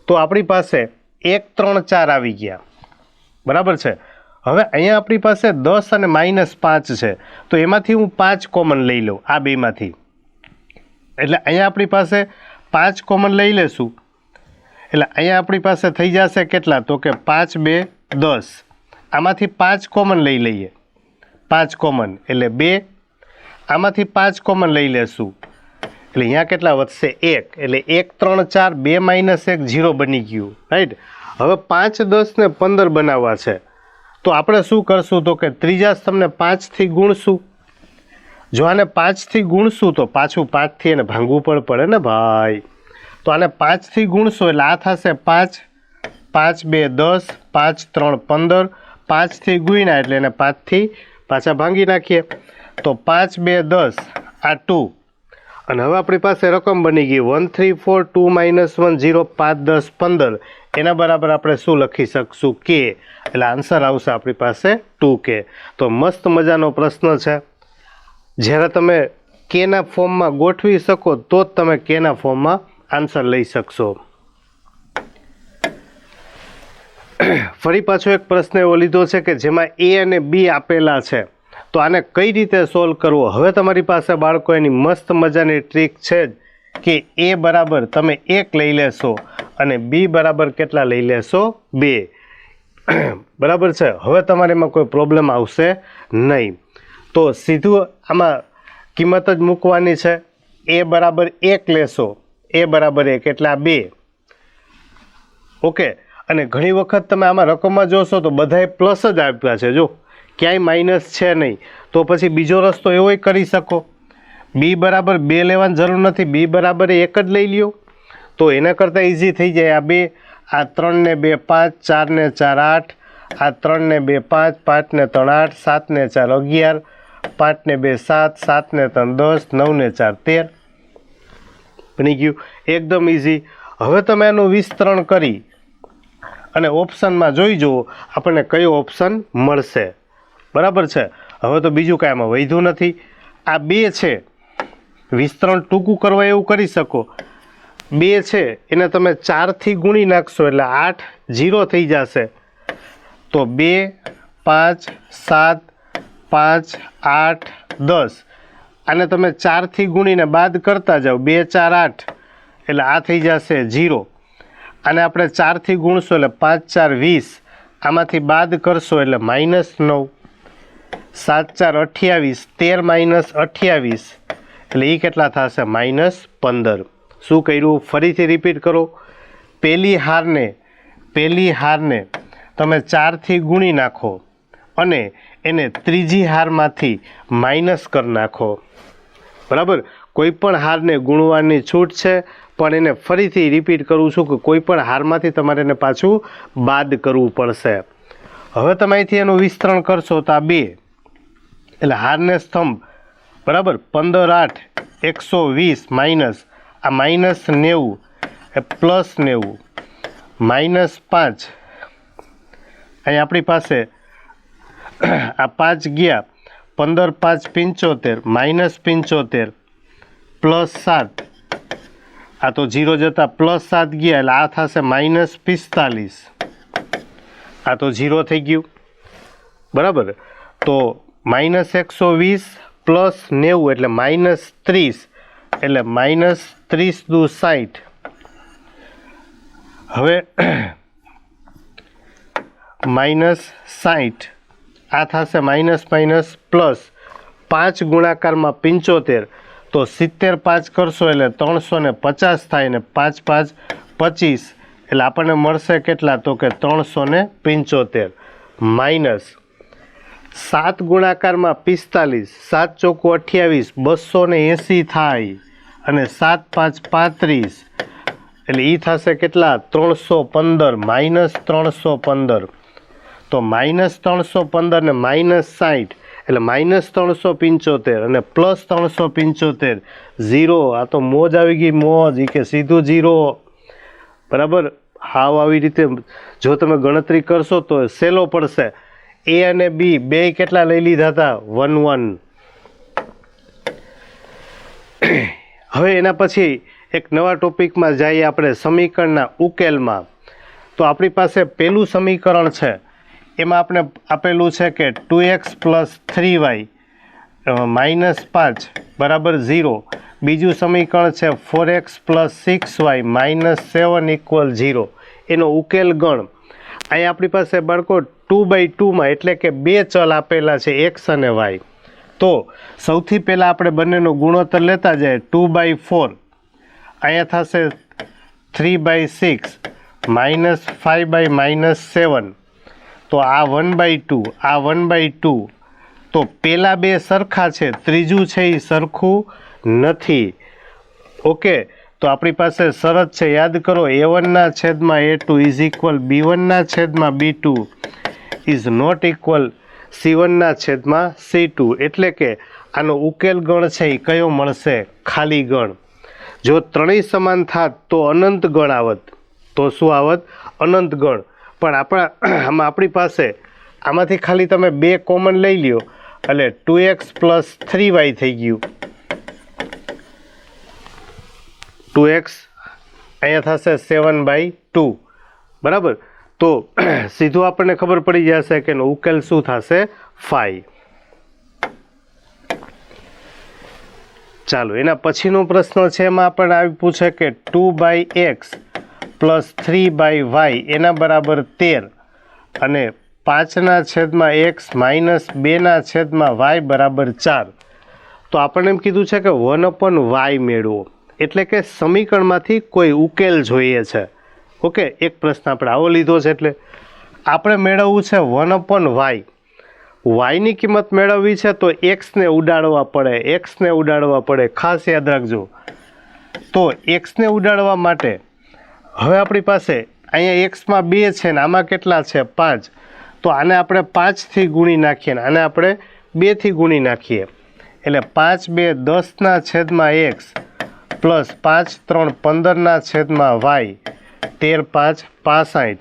તો આપણી પાસે 1 3 4 આવી ગયા. બરાબર છે. હવે અહીંયા આપણી પાસે 10 અને -5 છે, તો એમાંથી હું 5 કોમન લઈ લઉં આ બેમાંથી, એટલે અહીંયા આપણી પાસે 5 કોમન લઈ લેશું, એટલે અહીંયા આપણી પાસે થઈ જશે કેટલા? તો કે 5 2 10, આમાંથી 5 કોમન લઈ લઈએ, 5 કોમન એટલે 2, આમાંથી 5 કોમન લઈ લેશું એટલે અહીંયા કેટલા વધશે? 1, એટલે 1 3 4 2 માઇનસ 1 0 બની ગયું. રાઈટ? હવે 5 10 ને 15 બનાવવા છે, તો આપણે શું કરશું? તો કે ત્રીજા સ્તંભને 5 થી ગુણશું. જો આને 5 થી ગુણશું તો પાછું 5 થી એને ભાંગવું પણ પડે ને ભાઈ, તો આને 5 થી ગુણશો એટલે આ થશે 5, 5 2 10, 5 3 15, 5 થી ગુણ્યા એટલે એને 5 થી પાછા ભાંગી નાખીએ, તો 5 2 10, આ 2, અને હવે આપણી પાસે રકમ બની ગઈ 1 3 4 2 -1 0 5 10 15, એના બરાબર આપણે શું લખી શકશું? કે. એટલે આન્સર આવશે આપણી પાસે 2k. તો મસ્ત મજાનો પ્રશ્ન છે. જ્યારે તમે કેના ફોર્મમાં ગોઠવી શકો તો જ તમે કેના ફોર્મમાં આન્સર લઈ શકશો. ફરી પાછો એક પ્રશ્ન એવો લીધો છે કે જેમાં A અને B આપેલા છે, તો આને કઈ રીતે સોલ્વ કરવો? હવે તમારી પાસે બાળકો એની મસ્ત મજાની ટ્રીક છે કે A બરાબર તમે 1 લઈ લેશો અને B બરાબર કેટલા લઈ લેશો? 2. બરાબર છે. હવે તમારે એમાં કોઈ પ્રોબ્લેમ આવશે નહીં. તો સીધું આમાં કિંમત જ મૂકવાની છે. A બરાબર 1 લેશો, A બરાબર 1 એટલે આ 2. ઓકે. અને ઘણી વખત તમે આમાં રકમમાં જોશો તો બધાએ પ્લસ જ આપ્યા છે, જો ક્યાંય માઇનસ છે નહીં. તો પછી બીજો રસ્તો એવોય કરી શકો, બી બરાબર 2 લેવાની જરૂર નથી, બી બરાબર 1 જ લઈ લ્યો તો એના કરતાં ઇઝી થઈ જાય. આ 2, આ 3 ને 2 5, 4 ને 4 8, આ 3 ને 2 5, 5 ને 3 8, 7 ને 4 11, 5 ને 2 7, 7 ને 3 10, 9 ને 4 13. બની ગયું, એકદમ ઇઝી. હવે તમે એનું વિસ્તરણ કરી અને ઓપ્શનમાં જોઈ જુઓ આપણને કયો ઓપ્શન મળશે. બરાબર છે. હવે તો બીજું કાંઈ આમાં વધ્યું નથી. આ 2 છે, વિસ્તરણ ટૂંકું કરવા એવું કરી શકો. 2 છે એને તમે 4થી ગુણી નાખશો એટલે 8 0 થઈ જશે. તો 2 5 7 5 8 10 આને તમે 4થી ગુણીને બાદ કરતા જાઓ, 2 4 8 એટલે આ થઈ જશે 0. આને આપણે 4થી ગુણશો એટલે 5 4 20, આમાંથી બાદ કરશો એટલે -9, 7 4 28, 13 - 28 એટલે એ કેટલા થશે? -15. શું કર્યું? ફરીથી રિપીટ કરો. પહેલી હારને તમે 4થી ગુણી નાખો અને એને ત્રીજી હારમાંથી માઇનસ કરી નાખો. બરાબર? કોઈ પણ હારને ગુણવાની છૂટ છે, પણ એને ફરીથી રિપીટ કરું છું કે કોઈ પણ હારમાંથી તમારે એને પાછું બાદ કરવું પડશે. હવે તમે અહીંથી એનું વિસ્તરણ કરશો તો આ 2 એટલે હારને સ્તંભ, બરાબર, 15 8 120 માઇનસ આ -90 એ +90 -5, અહીં આપણી પાસે આ 5 ગયા, 15 5 75 -75 +7, આ તો 0 જતા +7 ગયા એટલે આ થશે -45, આ તો 0 થઈ ગયું. બરાબર? તો -120 + 90 એટલે -30 એટલે -30 દુ 60. હવે -60 આ થશે માઇનસ પ્લસ 5 ગુણાકારમાં 75 તો 70 5 કરશો એટલે 350 થાય ને 5 5 25 એટલે આપણને મળશે કેટલા? તો કે 375 માઇનસ 7 ગુણાકારમાં 45, 7 ચોકુ 28, 280 થાય અને 7 5 35 એટલે એ થશે કેટલા? 315 -315. તો -315 ને -60 એટલે -375 અને +375 0. આ તો મોજ આવી ગઈ, મોજ. કે સીધું 0. બરાબર? હાવ આવી રીતે જો તમે ગણતરી કરશો તો સહેલો પડશે. એ અને બી બે કેટલા લઈ લીધા હતા? 1 1. હવે એના પછી એક નવા ટોપિકમાં જઈએ આપણે, સમીકરણના ઉકેલમાં. તો આપણી પાસે પહેલું સમીકરણ છે, એમાં આપણે આપેલું છે કે 2x + 3y -5 બરાબર 0. બીજું સમીકરણ છે 4x + 6y -7 = 0. એનો ઉકેલ ગણ. અહીં આપણી પાસે બાળકો 2/2માં એટલે કે 2 ચલ આપેલા છે, x અને y. તો સૌથી પહેલાં આપણે બંનેનો ગુણોત્તર લેતા જાય. 2/4 અહીંયા થશે 3/6 -5/-7. તો આ 1/2, આ 1/2. તો પહેલાં 2 સરખા છે, ત્રીજું છે એ સરખું નથી. ઓકે, તો આપણી પાસે શરત છે, યાદ કરો. A1/A2 = B1/B2 is not equal C1/C2. એટલે કે આનો ઉકેલ ગણ છે એ કયો મળશે? ખાલી ગણ. જો ત્રણેય સમાન થાત તો અનંત ગણ આવત. તો શું આવત? અનંત ગણ. પણ આમાં આપણી પાસે આમાંથી ખાલી તમે 2 કોમન લઈ લ્યો એટલે 2x + 3y થઈ ગયું. 2x અહીંયા થશે 7/2. બરાબર? તો સીધું આપણને ખબર પડી જશે કે એનો ઉકેલ શું થશે? 5. ચાલો, એના પછીનો પ્રશ્ન છે, એમાં આપણને આવી પૂછે કે 2/x + 3/y એના બરાબર 13 અને 5/x - 2/y બરાબર 4. તો આપણને એમ કીધું છે કે 1/y મેળવો, એટલે કે સમીકરણમાંથી કોઈ ઉકેલ જોઈએ છે. ઓકે, એક પ્રશ્ન આપણે આવો લીધો છે, એટલે આપણે મેળવવું છે 1/y. વાયની કિંમત મેળવવી છે તો એક્સને ઉડાડવા પડે, ખાસ યાદ રાખજો. તો એક્સને ઉડાડવા માટે હવે આપણી પાસે અહીંયા એક્સમાં 2 છે ને આમાં કેટલા છે 5, તો આને આપણે 5થી ગુણી નાખીએ ને આને આપણે 2થી ગુણી નાખીએ, એટલે 5 2 10/x પ્લસ 5 3 15/y 13 5 65.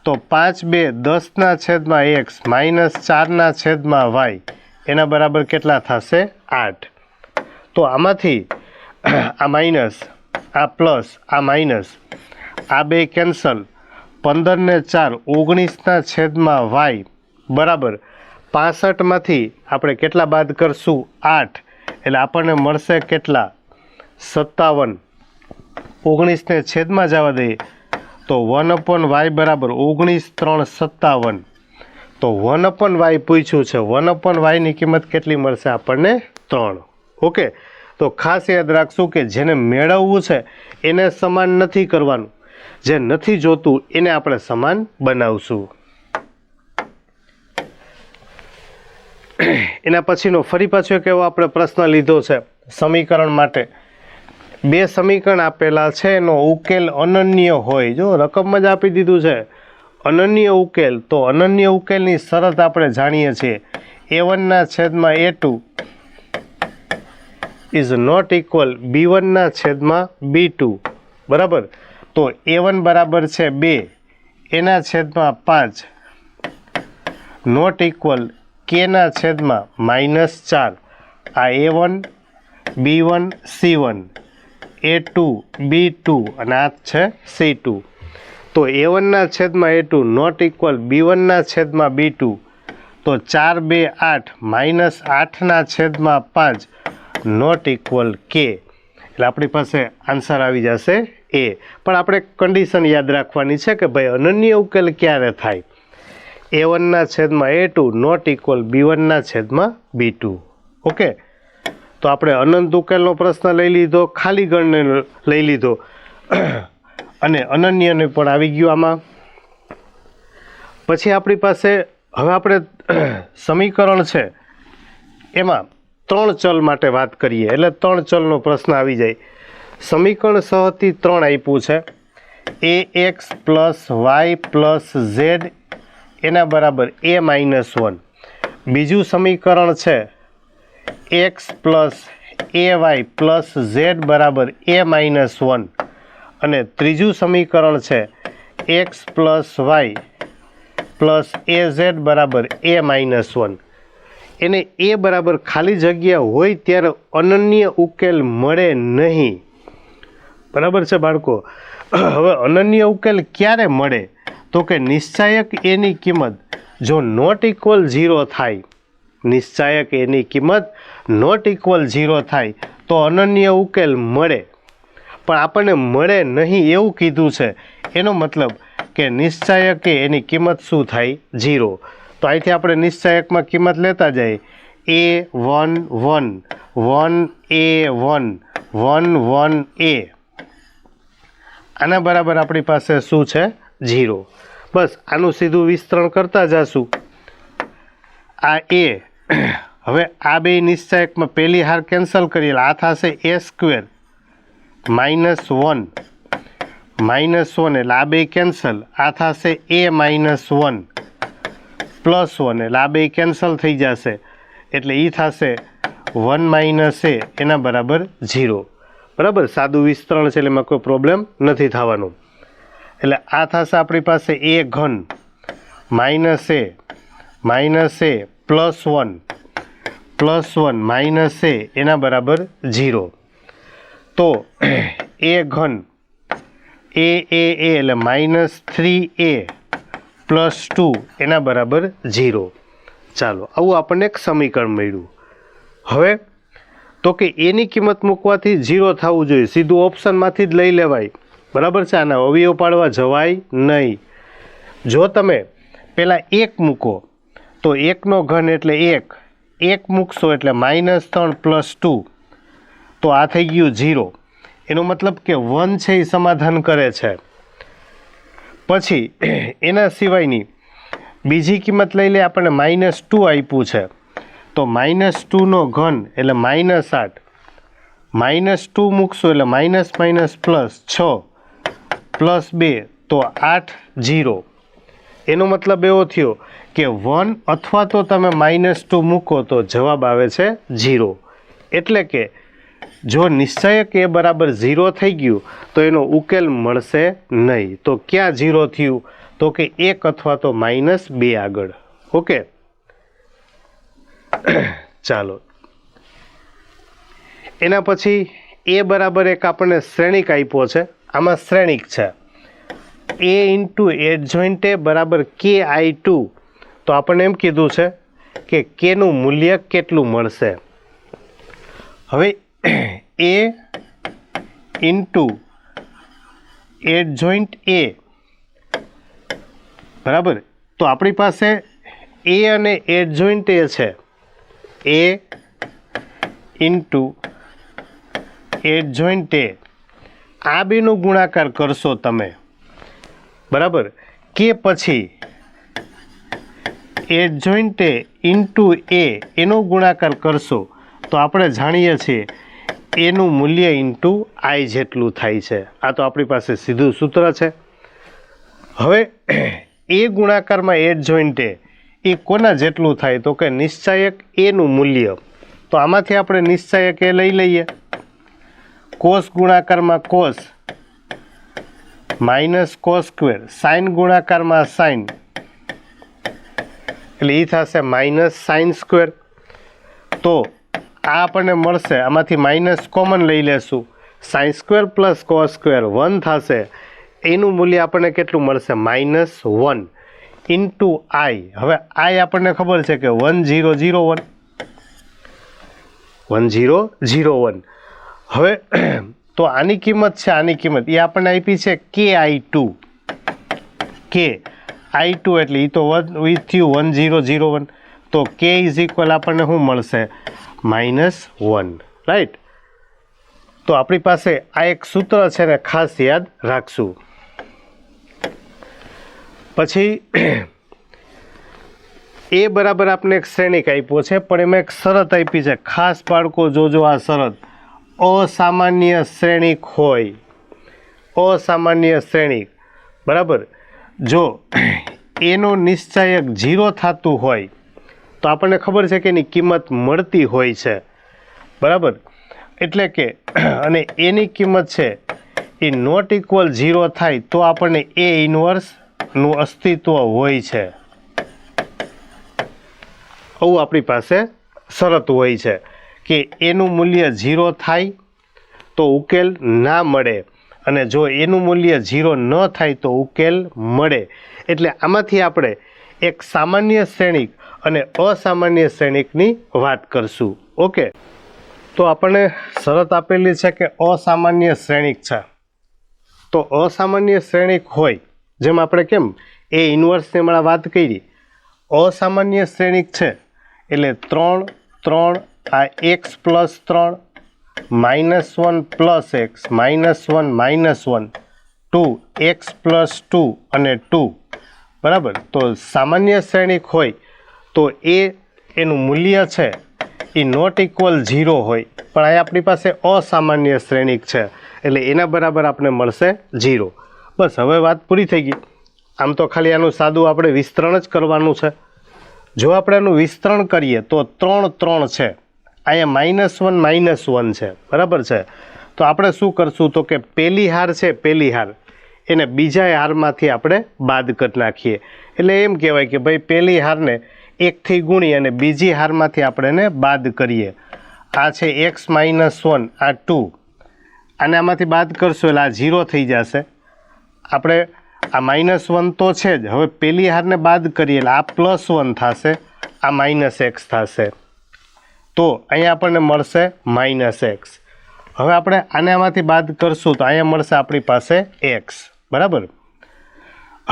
તો 5 2 10/x માઇનસ 4/y એના બરાબર કેટલા થશે 8. તો આમાંથી આ માઇનસ, આ પ્લસ, આ માઇનસ, આ બે કેન્સલ, 15 ને 4 19/y બરાબર 65માંથી આપણે કેટલા બાદ કરશું 8, એટલે આપણને મળશે કેટલા 57. 19 ને છેદમાં જવા દઈએ તો 1/y બરાબર 19 3 57. તો 1/y પૂછ્યું છે, 1/y ની કિંમત કેટલી મળશે આપણને 3. ઓકે, તો ખાસ યાદ રાખશું કે જેને મેળવવું છે એને સમાન નથી કરવાનું, જે નથી જોતું એને આપણે સમાન બનાવશું. એના પછીનો ફરી પાછો એક એવો આપણે પ્રશ્ન લીધો છે સમીકરણ માટે. 2 સમીકરણ આપેલા છે, એનો ઉકેલ અનન્ય હોય. જો રકમ જ આપી દીધું છે અનન્ય ઉકેલ, તો અનન્ય ઉકેલની શરત આપણે જાણીએ છીએ, a1/a2 is not equal b1/b2 બરાબર. તો a1 બરાબર છે 2 એના છેદમાં 5 નોટ ઇક્વલ k/-4. આ a1 b1 c1 a2 b2 અને આ છે c2. તો a1/a2 નોટ ઇક્વલ b1/b2. તો 4 2 8 માઇનસ 8/5 નોટ ઇક્વલ k. એટલે આપણી પાસે આન્સર આવી જશે એ. પણ આપણે કન્ડિશન યાદ રાખવાની છે કે ભાઈ અનન્ય ઉકેલ ક્યારે થાય, a1/a2 not equal b1/b2. Okay, તો આપણે અનંત ઉકેલનો પ્રશ્ન લઈ લીધો, ખાલી ગણને લઈ લીધો અને અનન્યને પણ આવી ગયું આમાં. પછી આપણી પાસે હવે આપણે સમીકરણ છે એમાં 3 ચલ માટે વાત કરીએ, એટલે 3 ચલનો પ્રશ્ન આવી જાય. સમીકરણ સહથી 3 આપ્યું છે, ax plus y plus z એના બરાબર a-1. બીજું સમીકરણ છે x plus ay plus z બરાબર a-1. અને ત્રીજું સમીકરણ છે x plus y plus az બરાબર a-1. એને એ બરાબર ખાલી જગ્યા હોય ત્યારે અનન્ય ઉકેલ મળે નહીં. બરાબર છે બાળકો. હવે અનન્ય ઉકેલ ક્યારે મળે, તો કે નિશ્ચાયક એની કિંમત જો નોટ ઇક્વલ 0 થાય, નિશ્ચાયક એની કિંમત નોટ ઇક્વલ 0 થાય તો અનન્ય ઉકેલ મળે. પણ આપણને મળે નહીં એવું કીધું છે, એનો મતલબ કે નિશ્ચાયકે એની કિંમત શું થાય 0. તો અહીંથી આપણે નિશ્ચાયકમાં કિંમત લેતા જઈએ, a1 1 1a1 1 1a, આના બરાબર આપણી પાસે શું છે 0. બસ આનું સીધું વિસ્તરણ કરતા જશું. આ a, હવે આ બે નિશ્ચાયકમાં પહેલી હાર કેન્સલ કરીએ, આ થશે a² -1 એટલે આ બે કેન્સલ, આ થશે a-1 +1 એટલે આ બે કેન્સલ થઈ જશે, એટલે એ થશે 1 - a એના બરાબર 0. બરાબર, સાદું વિસ્તરણ છે એટલે એમાં કોઈ પ્રોબ્લેમ નથી થવાનું. એટલે આ થશે આપણી પાસે a³ -a +1 -a એના બરાબર 0. તો a³ a એટલે -3a + 2 એના બરાબર 0. ચાલો, આવું આપણને એક સમીકરણ મળ્યું. હવે તો કે એની કિંમત મૂકવાથી 0 થવું જોઈએ, સીધું ઓપ્શનમાંથી જ લઈ લેવાય. બરાબર છે, આના અવયવ પાડવા જવાય નહીં. જો તમે પહેલાં 1 મૂકો તો 1નો ઘન એટલે 1 મૂકશો એટલે -3 + 2, તો આ થઈ ગયું 0. એનો મતલબ કે 1 છે એ સમાધાન કરે છે. પછી એના સિવાયની બીજી કિંમત લઈ લે, આપણને -2 આપ્યું છે, તો -2 ઘન એટલે -8, -2 મૂકશું એટલે માઇનસ માઇનસ પ્લસ 6 + 2 તો 8 0. એનો મતલબ એવો થયો કે 1 અથવા તો તમે -2 મૂકો તો જવાબ આવે છે 0. એટલે કે જો નિશ્ચયક એ બરાબર 0 થઈ ગયું તો એનો ઉકેલ મળશે નહીં. તો ક્યાં 0 થયું? તો કે 1 અથવા તો -2 આગળ. ઓકે, ચાલો એના પછી એ બરાબર એક આપણને શ્રેણિક આપ્યો છે. આમાં શ્રેણિક છે a × એડજોઇન્ટ a બરાબર ki2. તો આપણને એમ કીધું છે કે k નું મૂલ્ય કેટલું મળશે. હવે a × એડજોઇન્ટ a બરાબર, તો આપણી પાસે a અને એડજોઇન્ટ a છે. a × એડજોઇન્ટ a આ બેનો ગુણાકાર કરશો તમે, બરાબર, કે પછી એડજોઇન્ટ a × a એનો ગુણાકાર કરશો તો આપણે જાણીએ છીએ એનું મૂલ્ય × I જેટલું થાય છે. આ તો આપણી પાસે સીધું સૂત્ર છે. હવે એ ગુણાકારમાં એડજોઇન્ટ a એ કોના જેટલું થાય? તો કે નિશ્ચાયક એનું મૂલ્ય. તો આમાંથી આપણે નિશ્ચાયક એ લઈ લઈએ. કોસ ગુણાકારમાં કોસ -cos², સાઇન ગુણાકારમાં સાઇન એટલે એ થશે -sin². તો આ આપણને મળશે, આમાંથી માઇનસ કોમન લઈ લેશું, sin² + cos² 1 થશે. એનું મૂલ્ય આપણને કેટલું મળશે? -1 × I. હવે I આપણને ખબર છે કે 1001 1001. હવે તો આની કિંમત છે, આની કિંમત એ આપણને આપી છે ki2. ki2 એટલે એ તો થયું 1001. તો k = આપણને શું મળશે? -1. રાઈટ. તો આપણી પાસે આ એક સૂત્ર છે ને, ખાસ યાદ રાખશું. પછી એ બરાબર આપણે એક શ્રેણિક આપ્યો છે, પણ એમાં એક શરત આપી છે. ખાસ બાળકો જોજો આ શરત. અસામાન્ય શ્રેણિક હોય, અસામાન્ય શ્રેણિક, બરાબર, જો એનો નિશ્ચાયક 0 થતું હોય તો આપણને ખબર છે કે એની કિંમત મળતી હોય છે, બરાબર. એટલે કે અને એની કિંમત છે એ ≠ 0 થાય તો આપણને A ઇન્વર્સનું અસ્તિત્વ હોય છે. આવું આપણી પાસે શરત હોય છે કે એનું મૂલ્ય 0 થાય તો ઉકેલ ના મળે, અને જો એનું મૂલ્ય 0 ન થાય તો ઉકેલ મળે. એટલે આમાંથી આપણે એક સામાન્ય શ્રેણિક અને અસામાન્ય શ્રેણિકની વાત કરશું. ઓકે, તો આપણને શરત આપેલી છે કે અસામાન્ય શ્રેણિક છે. તો અસામાન્ય શ્રેણિક હોય, જેમ આપણે કેમ એ ઇન્વર્સની હમણાં વાત કરી, અસામાન્ય શ્રેણિક છે એટલે 3 3 આ x + 3 -1 + x -1 -1 2x + 2 અને 2, બરાબર. તો સામાન્ય શ્રેણિક હોય તો એનું મૂલ્ય છે એ ≠ 0 હોય, પણ આ આપણી પાસે અસામાન્ય શ્રેણિક છે એટલે એના બરાબર આપણે મળશે 0. બસ, હવે વાત પૂરી થઈ ગઈ. આમ તો ખાલી આનું સાદું આપણે વિસ્તરણ જ કરવાનું છે. જો આપણે આનું વિસ્તરણ કરીએ તો 3 3 છે, અહીંયા -1 -1 છે, બરાબર છે. તો આપણે શું કરશું? તો કે પહેલી હાર છે, પહેલી હાર એને બીજા હારમાંથી આપણે બાદ કરી નાખીએ. એટલે એમ કહેવાય કે ભાઈ પહેલી હારને 1 થી ગુણી અને બીજી હારમાંથી આપણે એને બાદ કરીએ. આ છે x - 1, આ 2, અને આમાંથી બાદ કરશો એટલે આ 0 થઈ જશે. આપણે આ -1 તો છે જ, હવે પહેલી હારને બાદ કરીએ એટલે આ +1 થશે, આ -x થશે. તો અહીંયા આપણને મળશે -x. હવે આપણે આને આમાંથી બાદ કરશું તો અહીંયા મળશે આપણી પાસે x, બરાબર.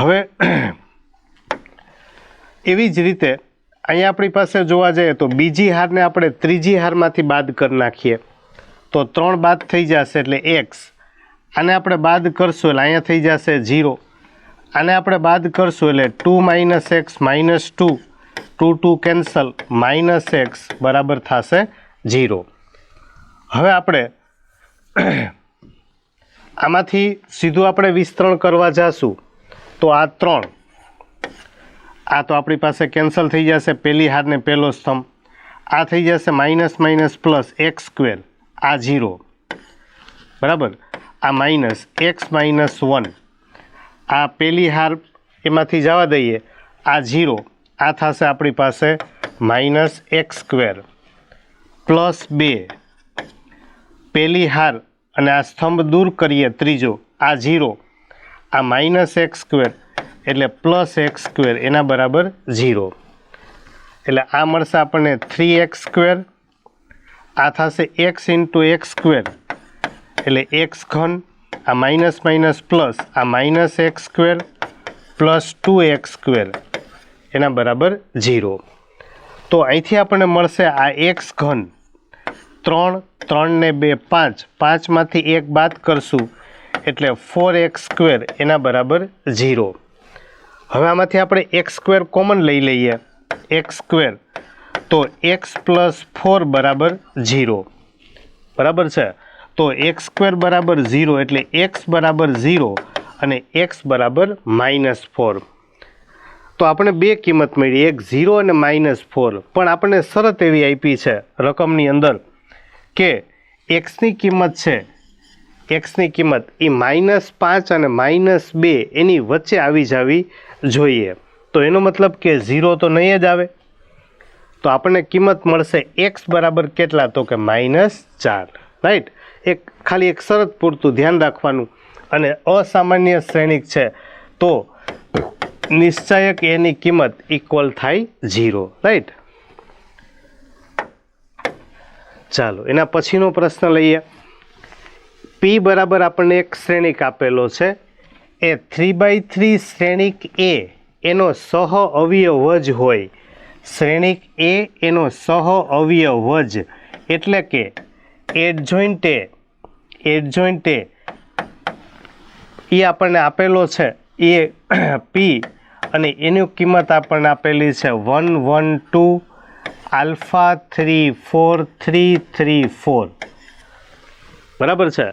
હવે એવી જ રીતે અહીંયા આપણી પાસે જોવા જઈએ તો બીજી હારને આપણે ત્રીજી હારમાંથી બાદ કરી નાખીએ તો 3 બાદ થઈ જશે એટલે x. આને આપણે બાદ કરશું એટલે અહીંયા થઈ જશે 0. આને આપણે બાદ કરશું એટલે 2 - x -2 2 કેન્સલ -x બરાબર થશે 0. હવે આપણે આમાંથી સીધું આપણે વિસ્તરણ કરવા જાશું તો આ 3 આ તો આપણી પાસે કેન્સલ થઈ જશે, પહેલી હાર ને પહેલો સ્તંભ. આ થઈ જશે -+ x² આ 0 બરાબર. આ -x -1 આ પહેલી હાર એમાંથી જવા દઈએ, આ 0 આ થશે આપણી પાસે -x² +2 પહેલી હાર અને આ સ્તંભ દૂર કરીએ ત્રીજો આ 0 આ -x² એટલે +x² એના બરાબર 0. એટલે આ મળશે આપણને 3x². આ થશે x × x² એટલે x³ આ -- આ -x² + 2x² એના બરાબર 0. તો અહીંથી આપણને મળશે આ x³ 3 3 ને 2 5 5માંથી 1 બાદ કરશું એટલે 4x² એના બરાબર 0. હવે આમાંથી આપણે x² કોમન લઈ લઈએ, x² તો x + 4 બરાબર 0 બરાબર છે. તો x² બરાબર 0 એટલે x બરાબર 0 અને x બરાબર -4. તો આપણે બે કિંમત મળી, એક 0 અને -4. પણ આપણને શરત એવી આપી છે રકમની અંદર કે xની કિંમત છે, xની કિંમત એ -5 અને -2 એની વચ્ચે આવી જવી જોઈએ. તો એનો મતલબ કે 0 તો નહીં જ આવે. તો આપણને કિંમત મળશે x બરાબર કેટલા, તો કે -4. રાઈટ. ખાલી એક શરત પૂરતું ધ્યાન રાખવાનું. અને અસામાન્ય શ્રેણિક છે તો નિશ્ચયક એની કિંમત ઇક્વલ થાય 0. રાઈટ. ચાલો એના પછીનો પ્રશ્ન લઈએ. P બરાબર આપણને એક શ્રેણિક આપેલો છે. એ 3/3 શ્રેણિક A એનો સહ અવયવ જ હોય. શ્રેણિક A એનો સહ અવયવ જ એટલે કે એડજોઇન્ટ A એ આપણને આપેલો છે એ P અને એની કિંમત આપણને આપેલી છે 1 1 2 આલ્ફા 3 4 3 3 4 બરાબર છે.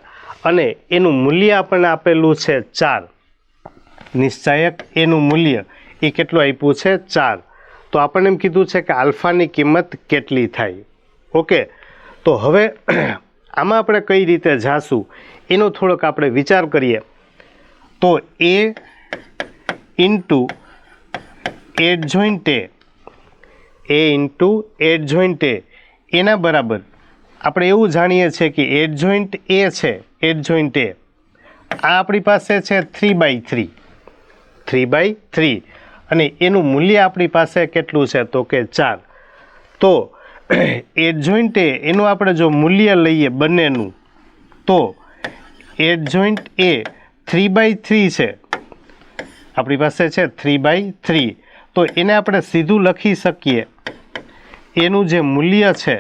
અને એનું મૂલ્ય આપણને આપેલું છે 4. નિશ્ચયક એનું મૂલ્ય એ કેટલું આપ્યું છે 4. તો આપણને એમ કીધું છે કે આલ્ફાની કિંમત કેટલી થાય. ઓકે. તો હવે આમાં આપણે કઈ રીતે જાશું એનો થોડોક આપણે વિચાર કરીએ. તો A × એડજોઇન્ટ A એના બરાબર આપણે એવું જાણીએ છીએ કે એડજોઇન્ટ A છે, એડજોઇન્ટ A આ આપણી પાસે છે 3/3 અને એનું મૂલ્ય આપણી પાસે કેટલું છે તો કે 4. તો એડજોઇન્ટ A એનું આપણે જો મૂલ્ય લઈએ બંનેનું તો એડજોઇન્ટ A 3/3 છે, આપણી પાસે છે 3/3. તો એને આપણે સીધું લખી શકીએ એનું જે મૂલ્ય છે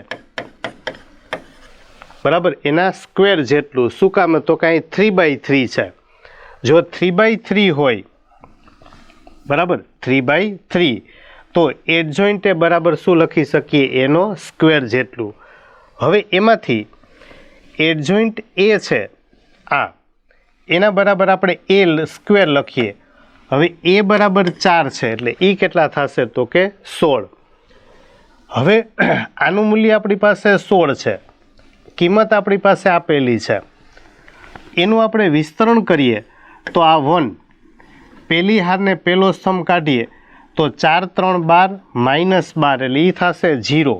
બરાબર એના સ્ક્વેર જેટલું. શું કામ? તો કાંઈ 3/3 છે. જો 3/3 હોય બરાબર 3/3 તો એડજોઇન્ટ A બરાબર શું લખી શકીએ એનો સ્ક્વેર જેટલું. હવે એમાંથી એડજોઇન્ટ A છે આ એના બરાબર આપણે A સ્ક્વેર લખીએ. હવે A બરાબર 4 છે એટલે એ કેટલા થશે તો કે 16. હવે આનું મૂલ્ય આપણી પાસે 16 છે, કિંમત આપણી પાસે આપેલી છે. એનું આપણે વિસ્તરણ કરીએ તો આ 1 પહેલી હારને પહેલો સ્તંભ કાઢીએ તો 4 3 12 -12 એટલે એ થશે 0.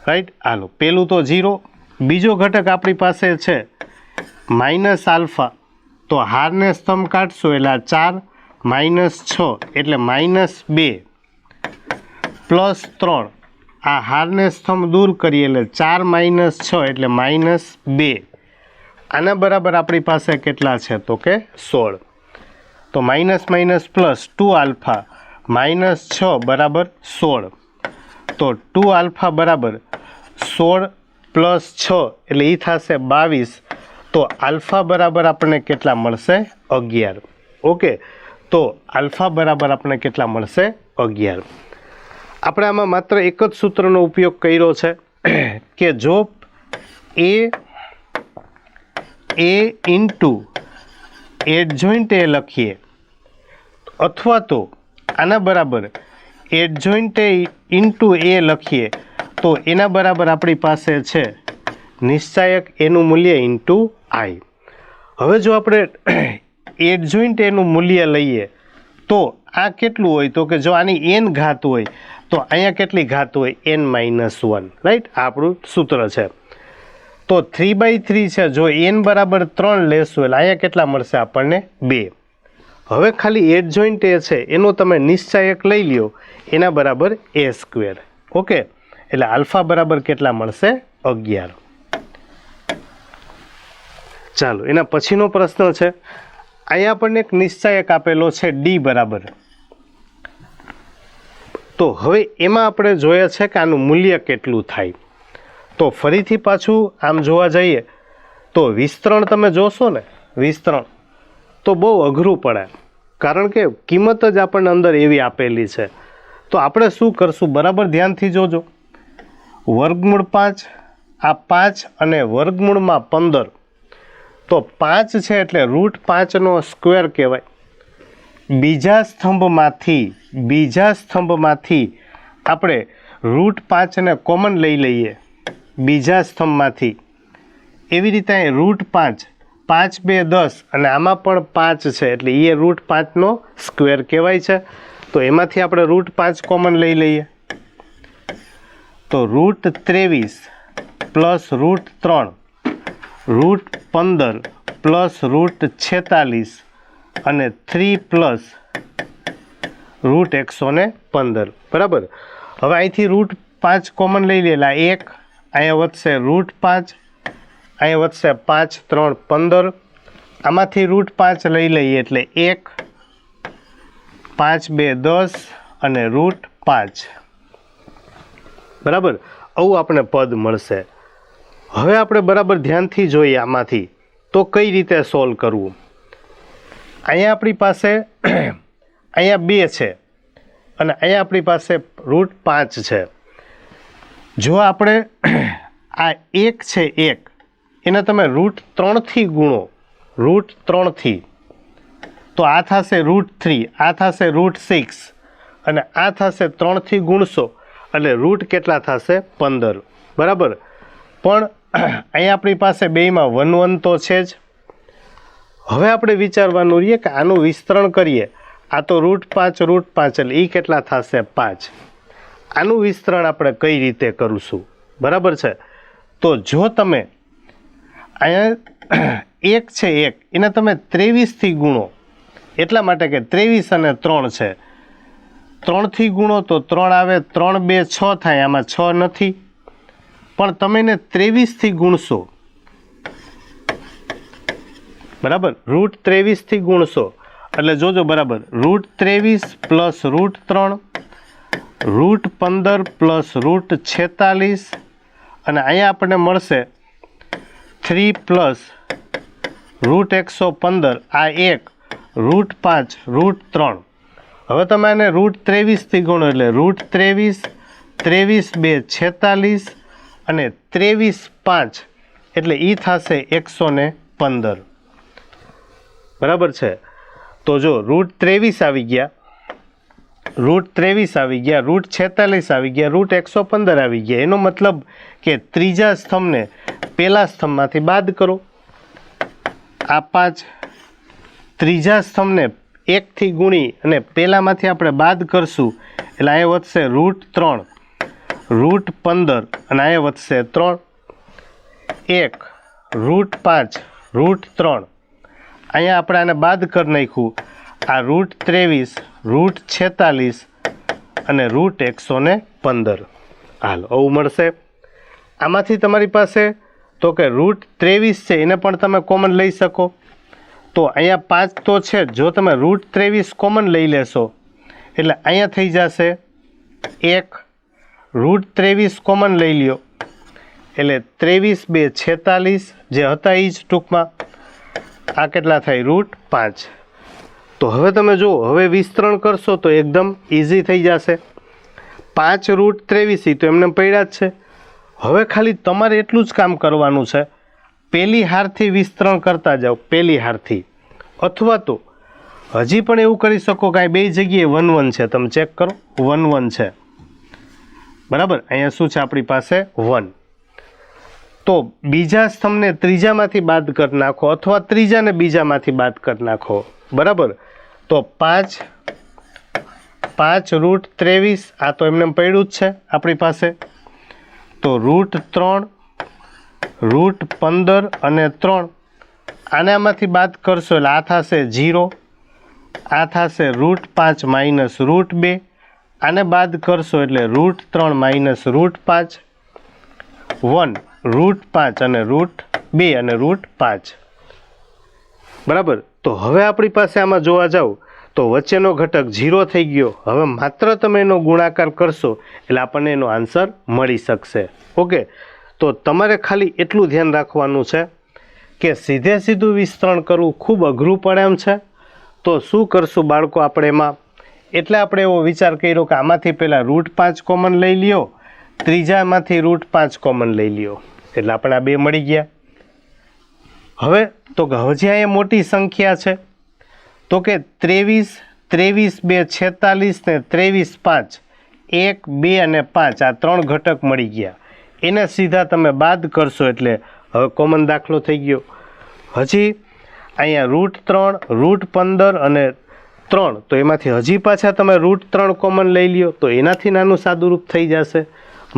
રાઈટ. હાલો પહેલું તો 0. બીજો ઘટક આપણી પાસે છે -આલ્ફા. તો હારને સ્તંભ કાઢશો એટલે 4 -6 એટલે -2 +3 આ હારને સ્તંભ દૂર કરીએ એટલે 4 - 6 એટલે -2. આના બરાબર આપણી પાસે કેટલા છે તો કે 16. તો --+2 આલ્ફા -6 બરાબર 16. તો 2 આલ્ફા બરાબર 16 + 6 એટલે એ થશે 22. તો આલ્ફા બરાબર આપણને કેટલા મળશે 11. ઓકે. તો આલ્ફા બરાબર આપણે કેટલા મળશે 11. આપણે આમાં માત્ર એક જ સૂત્રનો ઉપયોગ કર્યો છે કે જો એ ઇન્ટુ એડજોઇન્ટ એ લખીએ અથવા તો આના બરાબર એડજોઇન્ટ એ ઇન્ટુ એ લખીએ તો એના બરાબર આપણી પાસે છે નિશ્ચાયક એનું મૂલ્ય ઇન્ટુ આઈ. હવે જો આપણે એડજોઇન્ટ એનું મૂલ્ય લઈએ તો આ કેટલું હોય તો કે જો આની n ઘાત હોય તો અહીંયા કેટલી ઘાત હોય n-1, રાઈટ. આપણું સૂત્ર છે. તો 3/3 છે, જો n બરાબર 3 લેશું એટલે અહીંયા કેટલા મળશે આપણને 2. હવે ખાલી એડજોઇન્ટ એ છે એનો તમે નિશ્ચાયક લઈ લ્યો એના બરાબર a². ઓકે, એટલે આલ્ફા બરાબર કેટલા મળશે 11. ચાલો એના પછીનો પ્રશ્ન છે. અહીંયા આપણને એક નિશ્ચાયક આપેલો છે ડી બરાબર. તો હવે એમાં આપણે જોયા છે કે આનું મૂલ્ય કેટલું થાય. તો ફરીથી પાછું આમ જોવા જઈએ તો વિસ્તરણ તમે જોશો ને, વિસ્તરણ તો બહુ અઘરું પડે, કારણ કે કિંમત જ આપણને અંદર એવી આપેલી છે. તો આપણે શું કરશું, બરાબર ધ્યાનથી જોજો. વર્ગમૂળ 5, આ 5 અને વર્ગમૂળમાં 15, તો 5 છે એટલે √5નો સ્ક્વેર કહેવાય. બીજા સ્તંભમાંથી આપણે √5ને કોમન લઈ લઈએ બીજા સ્તંભમાંથી. એવી રીતે √5, 5 2 10 અને આમાં પણ 5 છે એટલે એ √5નો સ્ક્વેર કહેવાય છે. તો એમાંથી આપણે √5 કોમન લઈ લઈએ તો √23 પ્લસ √3 √15 પ્લસ √46 અને 3 પ્લસ √115. બરાબર. હવે અહીંથી √5 કોમન લઈ લે એટલે 1, અહીંયા વધશે √5, અહીંયા વધશે 5 3 15, આમાંથી √5 લઈ લઈએ એટલે 1, 5 2 10 અને √5. બરાબર, આવું આપણે પદ મળશે. હવે આપણે બરાબર ધ્યાનથી જોઈએ આમાંથી તો કઈ રીતે સોલ્વ કરવું. અહીંયા આપણી પાસે અહીંયા 2 છે અને અહીંયા આપણી પાસે √5 છે. જો આપણે આ 1 છે 1 એને તમે √3થી ગુણો, √3થી, તો આ થશે √3, આ થશે √6 અને આ થશે 3થી ગુણશો એટલે રૂટ કેટલા થશે 15. બરાબર. પણ અહીંયા આપણી પાસે બેયમાં 1 1 તો છે જ. હવે આપણે વિચારવાનું રહીએ કે આનું વિસ્તરણ કરીએ. આ તો √5 એટલે એ કેટલા થશે 5. આનું વિસ્તરણ આપણે કઈ રીતે કરીશું, બરાબર છે. તો જો તમે અહીંયા 1 છે 1 એને તમે 23થી ગુણો, એટલા માટે કે 23 અને 3 છે. 3થી ગુણો તો 3 આવે, 3 2 6 થાય, આમાં 6 નથી. પણ તમે એને 23થી ગુણશો, બરાબર, √23થી ગુણશો એટલે જોજો બરાબર √23 પ્લસ √3 √15 પ્લસ √46 અને અહીંયા આપણને મળશે 3 પ્લસ √115, આ 1 √5 √3. હવે તમે આને √23થી ગુણો એટલે √23 23 2 46 અને 23 5 એટલે એ થશે 115. બરાબર છે. તો જો √23 આવી ગયા, √23 આવી ગયા, √46 આવી ગયા, √115 આવી ગયા. એનો મતલબ કે ત્રીજા સ્તંભને પહેલા સ્તંભમાંથી બાદ કરો. આ 5 ત્રીજા સ્તંભને 1થી ગુણી અને પહેલામાંથી આપણે બાદ કરશું એટલે અહીંયા વધશે √3 √15 અને અહીંયા વધશે 3, 1 √5 √3, અહીંયા આપણે આને બાદ કરી નાખ્યું, આ √23 √46 અને √115. હાલ આવું મળશે. આમાંથી તમારી પાસે તો કે √23 છે એને પણ તમે કોમન લઈ શકો. તો અહીંયા 5 તો છે, જો તમે √23 કોમન લઈ લેશો એટલે અહીંયા થઈ જશે 1, √23 કોમન લઈ લ્યો એટલે 23 2 46 જે હતા એ જ ટૂંકમાં. આ કેટલા થાય √5. તો હવે તમે જુઓ, હવે વિસ્તરણ કરશો તો એકદમ ઇઝી થઈ જશે. 5√23 તો એમને પડ્યા જ છે. હવે ખાલી તમારે એટલું જ કામ કરવાનું છે, પહેલી હારથી વિસ્તરણ કરતા જાઓ, પહેલી હારથી. અથવા તો હજી પણ એવું કરી શકો કે બે જગ્યાએ 1 1 છે, તમે ચેક કરો 1 1 છે, બરાબર. અહીંયા શું છે આપણી પાસે 1. તો બીજા સ્તંભને ત્રીજામાંથી બાદ કરી નાખો, અથવા ત્રીજાને બીજામાંથી બાદ કરી નાખો, બરાબર. તો 5√23 આ તો એમને પડ્યું જ છે આપણી પાસે. તો √3 √15 અને 3 આનામાંથી બાદ કરશો એટલે આ થશે 0, આ થશે √5 માઇનસ √2, આને બાદ કરશો એટલે √3 માઇનસ √5, 1 √5 અને √2 અને √5, બરાબર. તો હવે આપણી પાસે આમાં જોવા જાવ તો વચ્ચેનો ઘટક 0 થઈ ગયો. હવે માત્ર તમે એનો ગુણાકાર કરશો એટલે આપણને એનો આન્સર મળી શકશે. ઓકે, તો તમારે ખાલી એટલું ધ્યાન રાખવાનું છે કે સીધે સીધું વિસ્તરણ કરવું ખૂબ અઘરું પડે એમ છે. તો શું કરશું બાળકો આપણે એમાં, એટલે આપણે એવો વિચાર કર્યો કે આમાંથી પહેલાં √5 કોમન લઈ લ્યો, ત્રીજામાંથી √5 કોમન લઈ લ્યો, એટલે આપણે આ 2 મળી ગયા. હવે તો હજી અહીંયા મોટી સંખ્યા છે, તો કે 23 23 2 46 ને 23 5 1 2 અને 5 આ 3 ઘટક મળી ગયા. એને સીધા તમે બાદ કરશો એટલે હવે કોમન દાખલો થઈ ગયો. હજી અહીંયા √3 √15 અને 3, તો એમાંથી હજી પાછા તમે √3 કોમન લઈ લ્યો તો એનાથી નાનું સાદુરૂપ થઈ જશે.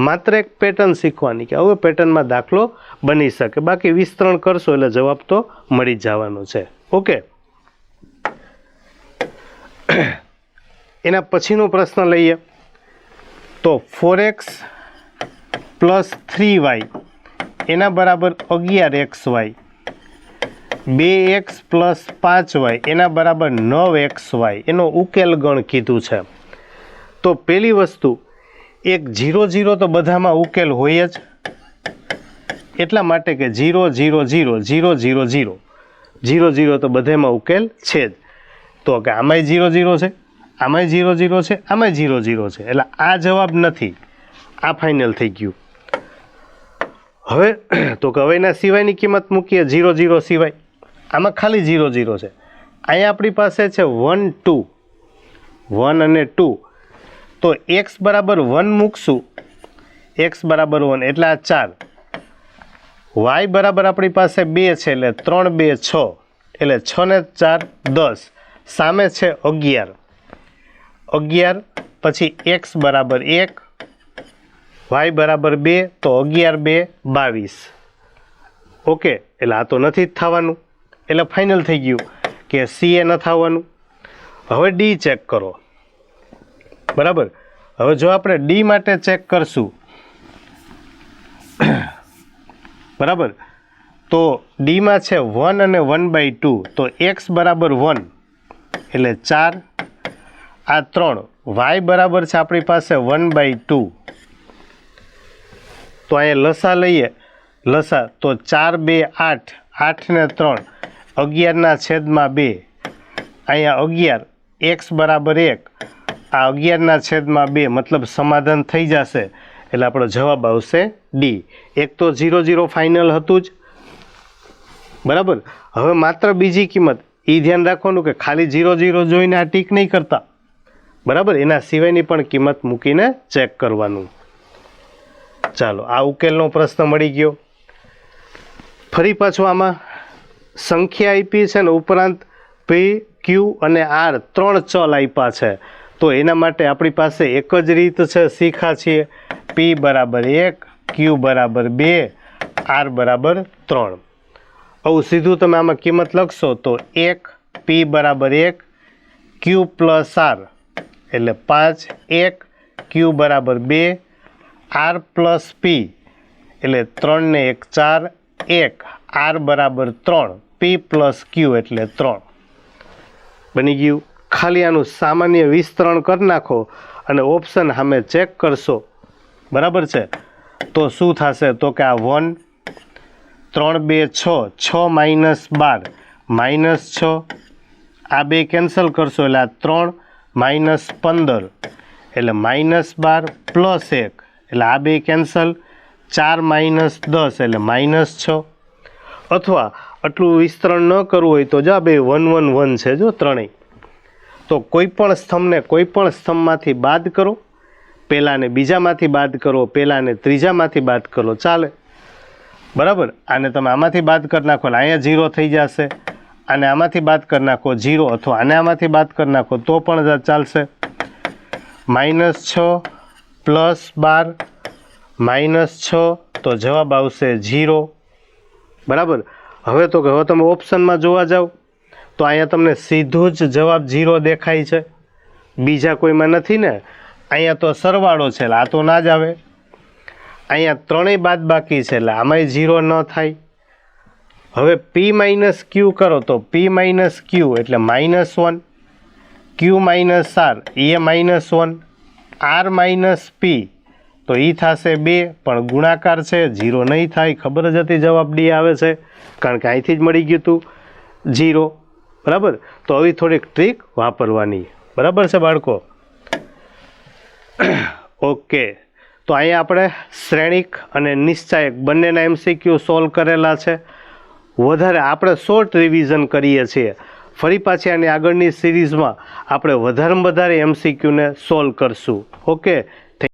માત્ર એક પેટર્ન શીખવાની કે હવે પેટર્નમાં દાખલો બની શકે, બાકી વિસ્તરણ કરશો એટલે જવાબ તો મળી જ જવાનો છે. ઓકે, એના પછીનો પ્રશ્ન લઈએ તો 4x + 3y એના બરાબર 11xy, 2x + 5y એના બરાબર 9xy એનો ઉકેલ ગણ કીધું છે. તો પહેલી વસ્તુ, એક 0 0 તો બધામાં ઉકેલ હોય જ, એટલા માટે કે 0 0 0 0 0 0 0 0 તો બધામાં ઉકેલ છે જ. તો કે આમાંય 0 0 છે, આમાંય 0 0 છે, આમાંય 0 0 છે, એટલે આ જવાબ નથી, આ ફાઇનલ થઈ ગયું. હવે તો કે હવે એના સિવાયની કિંમત મૂકીએ, 0 0 સિવાય આમાં ખાલી 0 0 છે. અહીંયા આપણી પાસે છે 1 2, 1 અને 2, તો x બરાબર 1 મૂકશું, x બરાબર 1 એટલે આ 4, y બરાબર આપણી પાસે 2 છે એટલે 3 2 6 એટલે 6 ને 4 10, સામે છે 11, 11 પછી x બરાબર 1, y બરાબર 2, તો 11 2 22. ઓકે, એટલે આ તો નથી જ થવાનું, એટલે ફાઇનલ થઈ ગયું કે સી એ ન થવાનું. હવે ડી ચેક કરો, બરાબર. હવે જો આપણે ડી માટે ચેક કરશું, બરાબર, તો ડીમાં છે 1 અને 1/2, તો x બરાબર 1 એટલે 4, આ 3, y બરાબર છે આપણી પાસે 1/2, તો અહીંયા લસા લઈએ, લસા તો 4 2 8, 8 ને 3 11/2, અહીંયા 11, x બરાબર 1, આ 11/2, મતલબ સમાધાન થઈ જશે એટલે આપણો જવાબ આવશે ડી. એક તો 0 0 ફાઇનલ હતું જ, બરાબર. હવે માત્ર બીજી કિંમત એ ધ્યાન રાખવાનું કે ખાલી 0 0 જોઈને આ ટીક નહીં કરતા, બરાબર, એના સિવાયની પણ કિંમત મૂકીને ચેક કરવાનું. ચાલો, આ ઉકેલનો પ્રશ્ન મળી ગયો. ફરી પાછું આમાં સંખ્યા આપી છે ને ઉપરાંત પી ક્યુ અને આર 3 ચલ આપ્યા છે, તો એના માટે આપણી પાસે એક જ રીત છે, શીખા છીએ. પી બરાબર 1, ક્યુ બરાબર 2, આર બરાબર 3. આવું સીધું તમે આમાં કિંમત લખશો તો 1 પી બરાબર 1, ક્યુ પ્લસ આર એટલે 5, 1 ક્યુ બરાબર 2, આર પ્લસ પી એટલે 3 ને 1 4, 1 આર બરાબર 3, પી પ્લસ ક્યુ એટલે 3. બની ગયું. ખાલી આનું સામાન્ય વિસ્તરણ કરી નાખો અને ઓપ્શન સામે ચેક કરશો, બરાબર છે. તો શું થશે, તો કે આ 1 3 2 6, 6 - 12 -6, આ બે કેન્સલ કરશો એટલે આ 3 માઇનસ 15 એટલે -12 પ્લસ 1 એટલે આ બે કેન્સલ, 4 માઇનસ 10 એટલે -6. અથવા આટલું વિસ્તરણ ન કરવું હોય તો જો આ બે 1 1 1 છે જો ત્રણેય, તો કોઈ પણ સ્તંભમાંથી બાદ કરો, પહેલાને બીજામાંથી બાદ કરો, પહેલાને ત્રીજામાંથી બાદ કરો, ચાલે. બરાબર. આને તમે આમાંથી બાદ કરી નાખો એટલે અહીંયા 0 થઈ જશે, અને આમાંથી બાદ કરી નાખો 0, અથવા આને આમાંથી બાદ કરી નાખો તો પણ ચાલશે. -6 પ્લસ 12 -6 તો જવાબ આવશે 0. બરાબર. હવે તમે ઓપ્શનમાં જોવા જાઓ તો અહીંયા તમને સીધો જ જવાબ 0 દેખાય છે, બીજા કોઈમાં નથી ને. અહીંયા તો સરવાળો છે એટલે આ તો ના જ આવે. અહીંયા ત્રણેય બાદ બાકી છે એટલે આમાંય 0 ન થાય. હવે P માઇનસ Q કરો તો P માઇનસ Q એટલે -1, Q માઇનસ R એ -1, R માઇનસ P તો એ થશે 2, પણ ગુણાકાર છે 0 નહીં થાય. ખબર જ હતી જવાબ D આવે છે, કારણ કે અહીંથી જ મળી ગયું હતું 0. બરાબર. તો આવી થોડીક ટ્રીક વાપરવાની. બરાબર છે બાળકો? ઓકે. તો અહીંયા આપણે શ્રેણિક અને નિશ્ચાયક બંનેના MCQ સોલ્વ કરેલા છે. વધારે આપણે શોર્ટ રિવિઝન કરીએ છીએ. ફરી પાછી આની આગળની સિરીઝમાં આપણે વધારેમાં વધારે MCQને સોલ્વ કરશું. ઓકે.